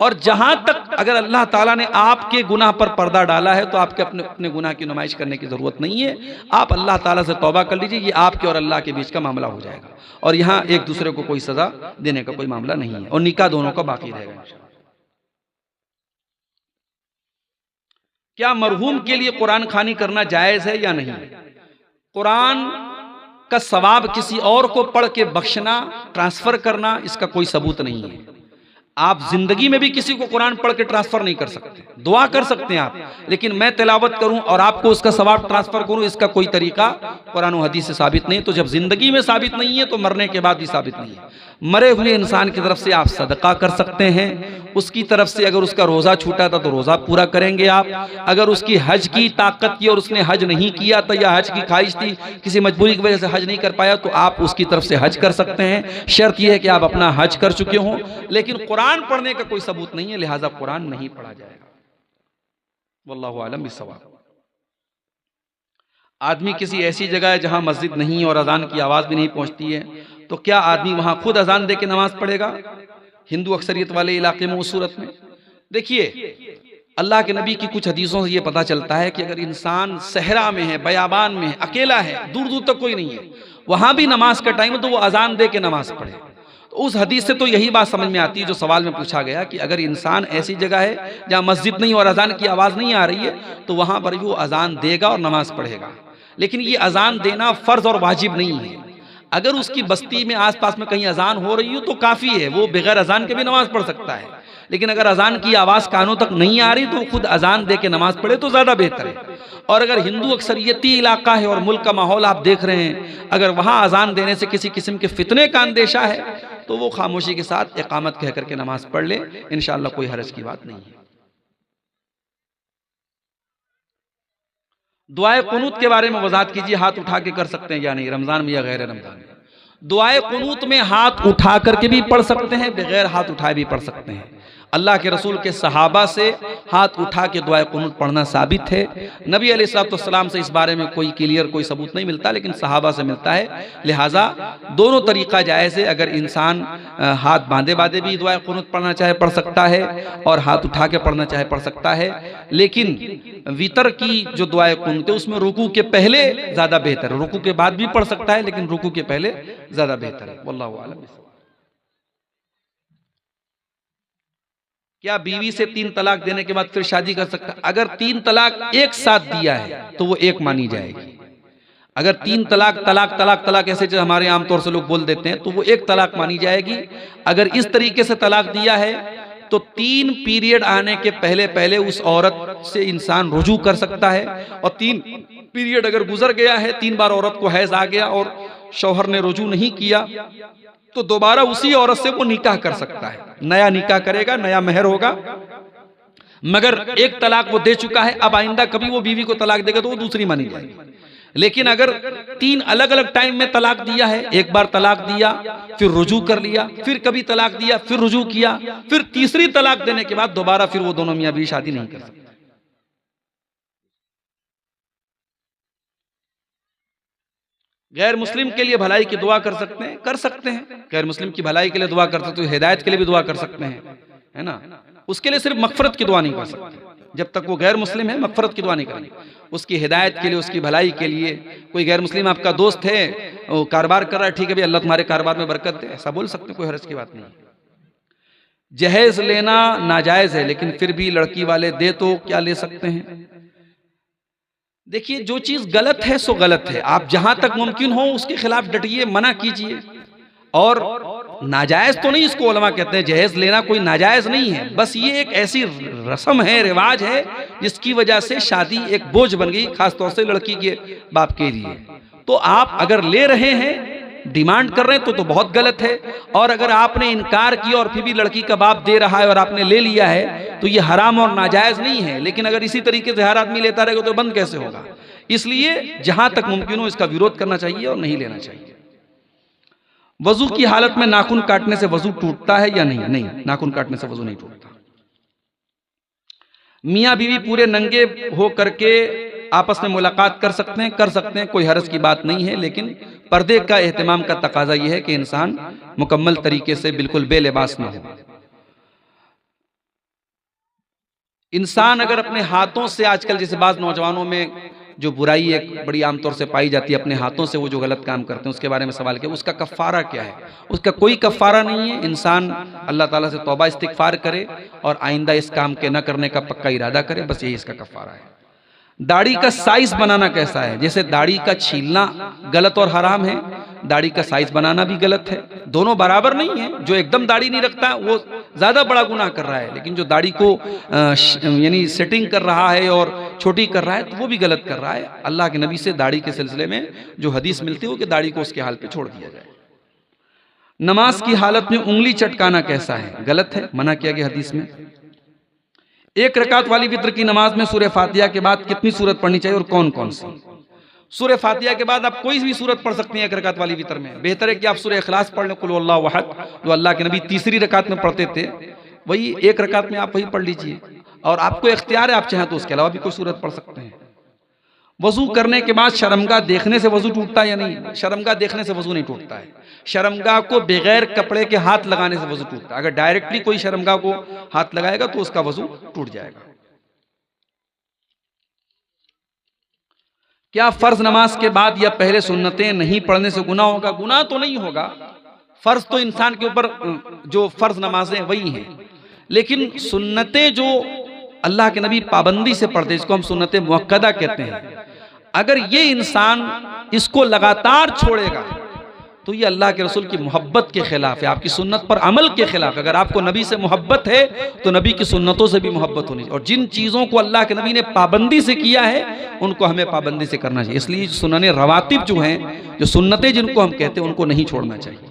और जहां तक अगर अल्लाह ताला ने आपके गुनाह पर पर्दा डाला है तो आपके अपने अपने गुनाह की नुमाइश करने की जरूरत नहीं है। आप अल्लाह ताला से तौबा कर लीजिए, ये आपके और अल्लाह के बीच का मामला हो जाएगा और यहाँ एक दूसरे को कोई सजा देने का कोई मामला नहीं है और निकाह दोनों का बाकी रहेगा। क्या मरहूम के लिए कुरान खानी करना जायज है या नहीं? कुरान का सवाब किसी और को पढ़ के बख्शना, ट्रांसफर करना, इसका कोई सबूत नहीं है। आप जिंदगी में भी किसी को कुरान पढ़ के ट्रांसफर नहीं कर सकते। दुआ कर सकते हैं आप, लेकिन मैं तिलावत करूं और आपको उसका सवाब ट्रांसफर करूं, इसका कोई तरीका कुरान और हदीस से साबित नहीं। तो जब जिंदगी में साबित नहीं है तो मरने के बाद भी साबित नहीं है। मरे हुए इंसान की तरफ से आप सदका कर सकते हैं, उसकी तरफ से अगर उसका रोजा छूटा था तो रोजा पूरा करेंगे आप। अगर उसकी हज की ताकत थी और उसने हज नहीं किया था या हज की ख्वाहिश थी, किसी मजबूरी की वजह से हज नहीं कर पाया, तो आप उसकी तरफ से हज कर सकते हैं। शर्त यह है कि आप अपना हज कर चुके हों। लेकिन कुरान पढ़ने का कोई सबूत नहीं है, लिहाजा कुरान नहीं पढ़ा जाएगा। वल्लाहु आलम बिस्सवाब। आदमी किसी ऐसी जगह है जहां मस्जिद नहीं और अजान की आवाज भी नहीं पहुंचती है, तो क्या आदमी वहां खुद अजान दे के नमाज पढ़ेगा? हिंदू अक्सरियत वाले इलाके में, उस सूरत में देखिए, अल्लाह के नबी की कुछ हदीसों से यह पता चलता है कि अगर इंसान सहरा में है, बयाबान में है, अकेला है, दूर दूर तक कोई नहीं है, वहां भी नमाज का टाइम है तो वो अजान दे के नमाज पढ़े। तो उस हदीस से तो यही बात समझ में आती है जो सवाल में पूछा गया कि अगर इंसान ऐसी जगह है जहां मस्जिद नहीं और अजान की आवाज नहीं आ रही है तो वहां पर भी वो अजान देगा और नमाज पढ़ेगा। लेकिन ये अजान देना फर्ज और वाजिब नहीं है। अगर उसकी बस्ती में आसपास में कहीं अजान हो रही हो तो काफी है, वो बगैर अजान के भी नमाज पढ़ सकता है। लेकिन अगर अजान की आवाज कानों तक नहीं आ रही तो वो खुद अजान दे के नमाज पढ़े तो ज्यादा बेहतर है। और अगर हिंदू अक्सरियती इलाका है और मुल्क का माहौल आप देख रहे हैं, अगर वहां अजान देने से किसी किस्म के फितने का अंदेशा है तो वो खामोशी के साथ इकामत कह करके नमाज पढ़ ले, इंशाअल्लाह कोई हरज की बात नहीं है। दुआए कुनूत के बारे में वजाहत कीजिए, हाथ उठा के कर सकते हैं या नहीं, रमजान में या गैर रमजान में? दुआए कुनूत में हाथ उठा करके भी पढ़ सकते हैं, बगैर हाथ उठाए भी पढ़ सकते हैं। अल्लाह के रसूल के सहाबा से हाथ उठा के दुआए कुनूत पढ़ना साबित है। नबी अलैहिस्सलाम से इस बारे में कोई क्लियर कोई सबूत नहीं मिलता, लेकिन सहाबा से मिलता है। लिहाजा दोनों तरीका जायज़ है। अगर इंसान हाथ बांधे बांधे भी दुआए कुनूत पढ़ना चाहे पढ़ सकता है और हाथ उठा के पढ़ना चाहे पढ़ सकता है। लेकिन वितर की जो दुआए कुनूत है उसमें रुकू के पहले ज्यादा बेहतर है, रुकू के बाद भी पढ़ सकता है लेकिन रुकू के पहले ज्यादा बेहतर है। वल्लाहु आलम। क्या बीवी से 3 तलाक देने के बाद फिर शादी कर सकता? अगर 3 तलाक एक साथ दिया है तो वो एक मानी जाएगी। अगर 3 तलाक तलाक तलाक तलाक ऐसे जो हमारे आमतौर से लोग बोल देते हैं तो वो एक तलाक मानी जाएगी। अगर इस तरीके से तलाक दिया है तो 3 पीरियड आने के पहले पहले उस औरत से इंसान रुजू कर सकता है। और 3 पीरियड अगर गुजर गया है, 3 बार औरत को हैज आ गया और शौहर ने रुजू नहीं किया तो दोबारा उसी औरत से वो निकाह कर सकता है। नया निकाह करेगा, नया मेहर होगा, मगर एक तलाक वो दे चुका है। अब आइंदा कभी वो बीवी को तलाक देगा तो वो दूसरी मानी जाएगी। लेकिन अगर 3 अलग अलग टाइम में तलाक दिया है, एक बार तलाक दिया फिर रुजू कर लिया, फिर कभी तलाक दिया फिर रुजू किया, फिर तीसरी तलाक देने के बाद दोबारा फिर वो दोनों मियां बीवी शादी नहीं कर सकते। गैर मुस्लिम के लिए भलाई की दुआ कर सकते हैं? कर सकते हैं। गैर मुस्लिम की भलाई के लिए दुआ करते तो हिदायत के लिए भी दुआ कर सकते हैं, है ना। उसके लिए सिर्फ मगफरत की दुआ नहीं कर सकते। जब तक वो गैर मुस्लिम है मगफरत की दुआ नहीं करेंगे। उसकी हिदायत के लिए, उसकी भलाई के लिए, कोई गैर मुस्लिम आपका दोस्त है, वो कारोबार कर रहा है, ठीक है भाई अल्लाह तुम्हारे कारोबार में बरकत दे, ऐसा बोल सकते हैं, कोई हर्ज की बात नहीं। जहेज लेना नाजायज है लेकिन फिर भी लड़की वाले दे तो क्या ले सकते हैं? देखिए, जो चीज गलत है सो गलत है। आप जहां तक मुमकिन हो उसके खिलाफ डटिए, मना कीजिए। और नाजायज तो नहीं इसको उलमा कहते हैं, जहेज लेना कोई नाजायज नहीं है, बस ये एक ऐसी रस्म है, रिवाज है जिसकी वजह से शादी एक बोझ बन गई, खासतौर से लड़की के बाप के लिए। तो आप अगर ले रहे हैं, डिमांड कर रहे हैं तो बहुत गलत है। और अगर आपने इनकार किया और फिर भी लड़की का बाप दे रहा है और आपने ले लिया है तो ये हराम और नाजायज नहीं है। लेकिन अगर इसी तरीके से हर आदमी लेता रहेगा तो बंद कैसे होगा? इसलिए जहां तक मुमकिन हो इसका विरोध करना चाहिए और नहीं लेना चाहिए। वजू की हालत में नाखून काटने से वजू टूटता है या नहीं? नहीं, नाखून काटने से वजू नहीं टूटता। मियां बीवी पूरे नंगे हो करके आपस में मुलाकात कर सकते हैं, कोई हर्ज की बात नहीं है, लेकिन पर्दे का एहतमाम का तकाजा यह है कि इंसान मुकम्मल तरीके से बिल्कुल बेलिबास ना हो। इंसान अगर अपने हाथों से, आजकल जैसे बाज नौजवानों में जो बुराई एक बड़ी आमतौर से पाई जाती है, अपने हाथों से वो जो गलत काम करते हैं उसके बारे में सवाल किया, उसका कफ़ारा क्या है? उसका कोई कफ़ारा नहीं है। इंसान अल्लाह ताला से तौबा इस्तिग़फ़ार करे और आइंदा इस काम के न करने का पक्का इरादा करे, बस यही इसका कफ़ारा है। दाढ़ी का साइज बनाना कैसा है? जैसे दाढ़ी का छीलना गलत और हराम है, दाढ़ी का साइज बनाना भी गलत है। दोनों बराबर नहीं है। जो एकदम दाढ़ी नहीं रखता है वो ज्यादा बड़ा गुनाह कर रहा है, लेकिन जो दाढ़ी को यानी सेटिंग कर रहा है और छोटी कर रहा है तो वो भी गलत कर रहा है। अल्लाह के नबी से दाढ़ी के सिलसिले में जो हदीस मिलती है कि दाढ़ी को उसके हाल पे छोड़ दिया जाए। नमाज की हालत में उंगली चटकाना कैसा है? गलत है, मना किया गया हदीस में। एक रकात वाली वित्र की नमाज में सूरह फातिहा के बाद कितनी सूरत पढ़नी चाहिए और कौन कौन सी? सूरह फातिहा के बाद आप कोई भी सूरत पढ़ सकते हैं एक रकात वाली वित्र में। बेहतर है कि आप सूरह इखलास पढ़ लें, कुल हुवल्लाहु अहद, जो अल्लाह के नबी तीसरी रकात में पढ़ते थे, वही एक रकात में आप वही पढ़ लीजिए। और आपको इख्तियार है, आप चाहें तो उसके अलावा भी कोई सूरत पढ़ सकते हैं। वजू करने के बाद शर्मगाह देखने से वजू टूटता है या नहीं? शर्मगाह देखने से वजू नहीं टूटता है। शर्मगाह को बगैर कपड़े के हाथ लगाने से वजू टूटता है। अगर डायरेक्टली कोई शर्मगाह को हाथ लगाएगा तो उसका वजू टूट जाएगा। क्या फर्ज नमाज के बाद या पहले सुन्नतें नहीं पढ़ने से गुनाह होगा? गुनाह तो नहीं होगा। फर्ज तो इंसान के ऊपर जो फर्ज नमाजें वही हैं, लेकिन सुन्नतें जो अल्लाह के नबी पाबंदी से पढ़ते, इसको हम सुन्नतें मुअक्कदा कहते हैं, अगर ये इंसान इसको लगातार छोड़ेगा तो ये अल्लाह के रसूल की मोहब्बत के खिलाफ है, आपकी सुन्नत पर अमल के खिलाफ। अगर आपको नबी से मोहब्बत है तो नबी की सुन्नतों से भी मोहब्बत होनी चाहिए। और जिन चीज़ों को अल्लाह के नबी ने पाबंदी से किया है उनको हमें पाबंदी से करना चाहिए। इसलिए सुनने रवातिब जो हैं, जो सुन्नतें जिनको हम कहते हैं, उनको नहीं छोड़ना चाहिए।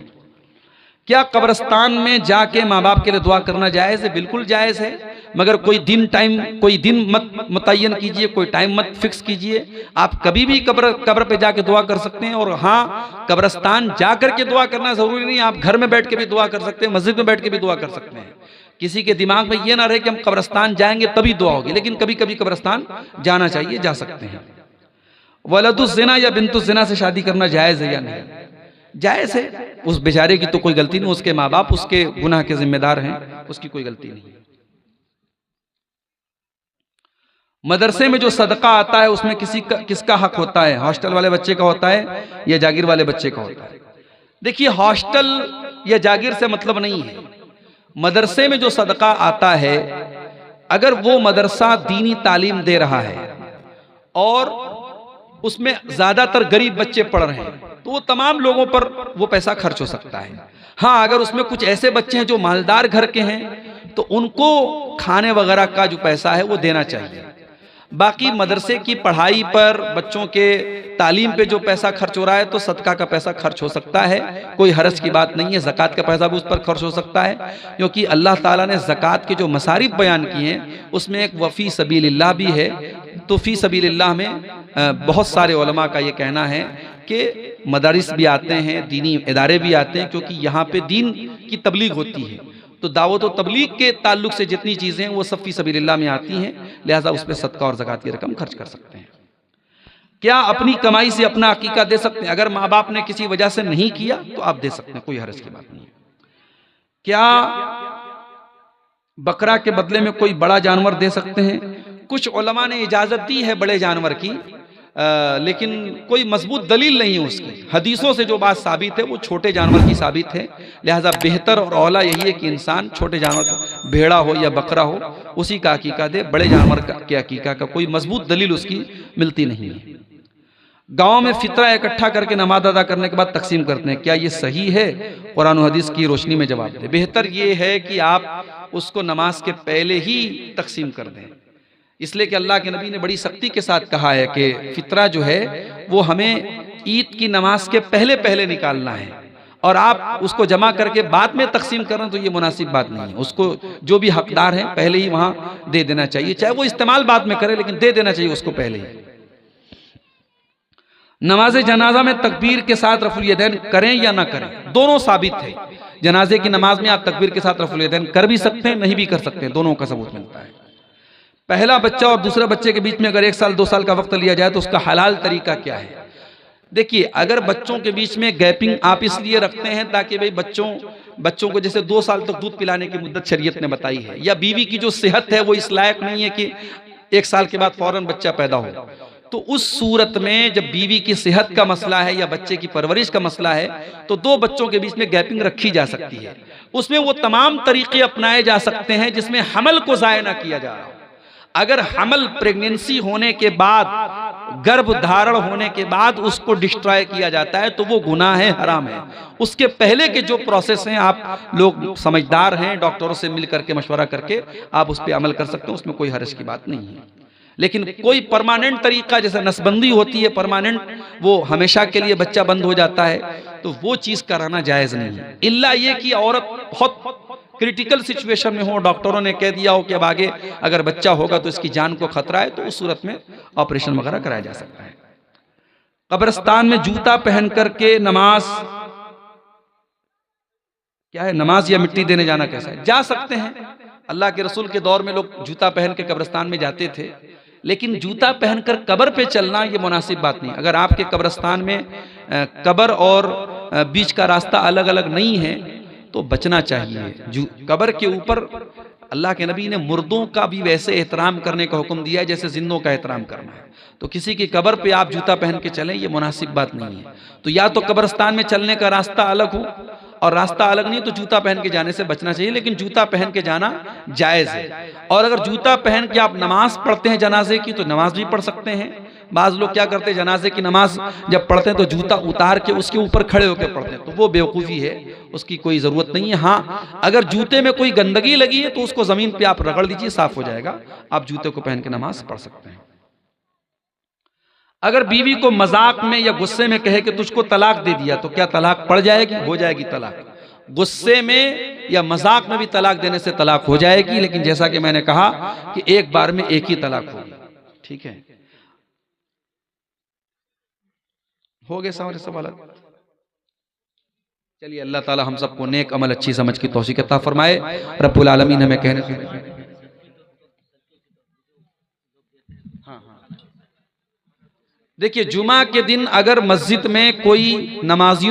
क्या कब्रिस्तान में जाके माँ बाप के लिए दुआ करना जायज़ है? बिल्कुल जायज़ है, मगर कोई दिन मत मुतय्यन कीजिए, कोई टाइम मत फिक्स कीजिए। आप कभी भी कब्र पे जाके दुआ कर सकते हैं। और हाँ, कब्रिस्तान जाकर के दुआ करना जरूरी नहीं, आप घर में बैठ के भी दुआ कर सकते हैं, मस्जिद में बैठ के भी दुआ कर सकते हैं। किसी के दिमाग में ये ना रहे कि हम कब्रिस्तान जाएंगे तभी दुआ होगी, लेकिन कभी कभी कब्रिस्तान जाना चाहिए, जा सकते हैं। वलदुज़्ज़िना या बिन्तुज़्ज़िना से शादी करना जायज़ है या नहीं? जायज़ है। उस बेचारे की तो कोई गलती नहीं, उसके माँ बाप उसके गुनाह के जिम्मेदार हैं, उसकी कोई गलती नहीं। मदरसे में जो सदका आता है उसमें किसका हक होता है? हॉस्टल वाले बच्चे का होता है या जागीर वाले बच्चे का होता है? देखिए, हॉस्टल या जागीर से मतलब नहीं है। मदरसे में जो सदका आता है, अगर वो मदरसा दीनी तालीम दे रहा है और उसमें ज्यादातर गरीब बच्चे पढ़ रहे हैं तो वो तमाम लोगों पर वो पैसा खर्च हो सकता है। हाँ, अगर उसमें कुछ ऐसे बच्चे हैं जो मालदार घर के हैं तो उनको खाने वगैरह का जो पैसा है वो देना चाहिए। बाकी मदरसे की पढ़ाई पर, बच्चों के तालीम पे जो पैसा खर्च हो रहा है तो सदका का पैसा खर्च हो सकता है, कोई हरज की बात नहीं है। ज़कात का पैसा भी उस पर खर्च हो सकता है, क्योंकि अल्लाह ताला ने ज़कात के जो मसारिफ बयान किए हैं उसमें एक वफ़ी सबीलिल्लाह भी है। तो फ़ी सबीलिल्लाह में बहुत सारे उलमा का ये कहना है कि मदारिस भी आते हैं, दीनी इदारे भी आते हैं, क्योंकि यहाँ पे दीन की तबलीग होती है। तो दावत और तबलीग के ताल्लुक से जितनी चीज़ें हैं वो सब फ़ी सबीलिल्लाह में आती हैं, लिहाजा उस पर सदका और ज़कात की रकम खर्च कर सकते हैं। क्या अपनी कमाई से अपना अकीका दे सकते हैं? अगर माँ बाप ने किसी वजह से नहीं किया तो आप दे सकते हैं, कोई हर्ज की बात नहीं है। क्या बकरा के बदले में कोई बड़ा जानवर दे सकते हैं? कुछ उलमा ने इजाज़त दी है बड़े जानवर की, लेकिन कोई मजबूत दलील नहीं है उसकी। हदीसों से जो बात साबित है वो छोटे जानवर की साबित है, लिहाजा बेहतर और औला यही है कि इंसान छोटे जानवर का, भेड़ा हो या बकरा हो, उसी का अकीका दे। बड़े जानवर के अकीका का कोई मजबूत दलील उसकी मिलती नहीं है। गाँव में फितरा इकट्ठा करके नमाज अदा करने के बाद तकसीम करते हैं, क्या ये सही है? कुरान और हदीस की रोशनी में जवाब दें। बेहतर ये है कि आप उसको नमाज के पहले ही तकसीम कर दें, इसलिए कि अल्लाह के नबी ने बड़ी सख्ती के साथ कहा है कि फितरा जो है वो हमें ईद की नमाज के पहले पहले निकालना है, और आप उसको जमा करके बाद में तकसीम कर रहे हैं तो ये मुनासिब बात नहीं है। उसको जो भी हकदार हैं पहले ही वहाँ दे देना चाहिए, चाहे वो इस्तेमाल बाद में करे, लेकिन दे देना चाहिए उसको पहले ही। नमाज जनाजा में तकबीर के साथ रफुल यदैन करें या ना करें? दोनों साबित है। जनाजे की नमाज में आप तकबीर के साथ रफुल यदैन कर भी सकते हैं, नहीं भी कर सकते हैं, दोनों का सबूत मिलता है। पहला बच्चा और दूसरे बच्चे के बीच में अगर 1 साल 2 साल का वक्त लिया जाए तो उसका हलाल तरीका क्या है? देखिए, अगर बच्चों के बीच में गैपिंग आप इसलिए रखते हैं ताकि भाई बच्चों को जैसे 2 साल तक दूध पिलाने की मुद्दत शरीयत ने बताई है, या बीवी की जो सेहत है वो इस लायक नहीं है कि 1 साल के बाद फौरन बच्चा पैदा हो, तो उस सूरत में जब बीवी की सेहत का मसला है या बच्चे की परवरिश का मसला है तो 2 बच्चों के बीच में गैपिंग रखी जा सकती है। उसमें वो तमाम तरीके अपनाए जा सकते हैं जिसमें हमल को जाया ना किया जा रहा। अगर हमल प्रेगनेंसी होने के बाद, गर्भ धारण होने के बाद उसको डिस्ट्रॉय किया जाता है तो वो गुनाह है, हराम है। उसके पहले के जो प्रोसेस हैं, आप लोग समझदार हैं, डॉक्टरों से मिल करके मशवरा करके आप उस पर अमल कर सकते हैं, उसमें कोई हर्ज की बात नहीं है। लेकिन कोई परमानेंट तरीका, जैसे नसबंदी होती है परमानेंट, वो हमेशा के लिए बच्चा बंद हो जाता है, तो वो चीज कराना जायज नहीं है। इल्ला ये कि औरत बहुत क्रिटिकल सिचुएशन में हो, डॉक्टरों ने कह दिया हो कि अब आगे अगर बच्चा होगा तो इसकी जान को खतरा है, तो उस सूरत में ऑपरेशन वगैरह कराया जा सकता है। कब्रिस्तान में जूता पहन करके नमाज क्या है? नमाज या मिट्टी देने जाना कैसा है? जा सकते हैं। अल्लाह के रसूल के दौर में लोग जूता पहन के कब्रिस्तान में जाते थे, लेकिन जूता पहनकर कब्र पे चलना ये मुनासिब बात नहीं। अगर आपके कब्रिस्तान में कब्र और बीच का रास्ता अलग अलग नहीं है तो बचना चाहिए। कब्र के ऊपर अल्लाह के नबी ने मुर्दों का भी वैसे एहतराम करने का हुक्म दिया है जैसे जिंदों का एहतराम करना है। तो किसी की कब्र पे आप जूता पहन के चलें, ये मुनासिब बात नहीं है। तो या तो कब्रिस्तान में चलने का रास्ता अलग हो, और रास्ता अलग नहीं तो जूता पहन के जाने से बचना चाहिए, लेकिन जूता पहन के जाना जायज है। और अगर जूता पहन के आप नमाज पढ़ते हैं जनाजे की, तो नमाज भी पढ़ सकते हैं। बाज लोग क्या करते हैं, जनाजे की नमाज जब पढ़ते हैं तो जूता उतार के उसके ऊपर खड़े होकर पढ़ते हैं, तो वो बेवकूफ़ी है, उसकी कोई ज़रूरत नहीं है। हाँ, अगर जूते में कोई गंदगी लगी है तो उसको ज़मीन पे आप रगड़ लीजिए, साफ हो जाएगा, आप जूते को पहन के नमाज पढ़ सकते हैं। अगर बीवी को मजाक में या गुस्से में कहे कि तुझको तलाक दे दिया, तो क्या तलाक पड़ जाएगी? हो जाएगी तलाक। गुस्से में या मजाक में भी तलाक देने से तलाक हो जाएगी, लेकिन जैसा कि मैंने कहा कि एक बार में एक ही तलाक होगी। ठीक है, हो गए सारे सवाल। चलिए, अल्लाह ताला हम सबको नेक अमल अच्छी समझ की तौफीक अता फरमाए। रब्बुल आलमीन हमें कहने से देखिए, जुमा के दिन अगर मस्जिद में कोई नमाजियों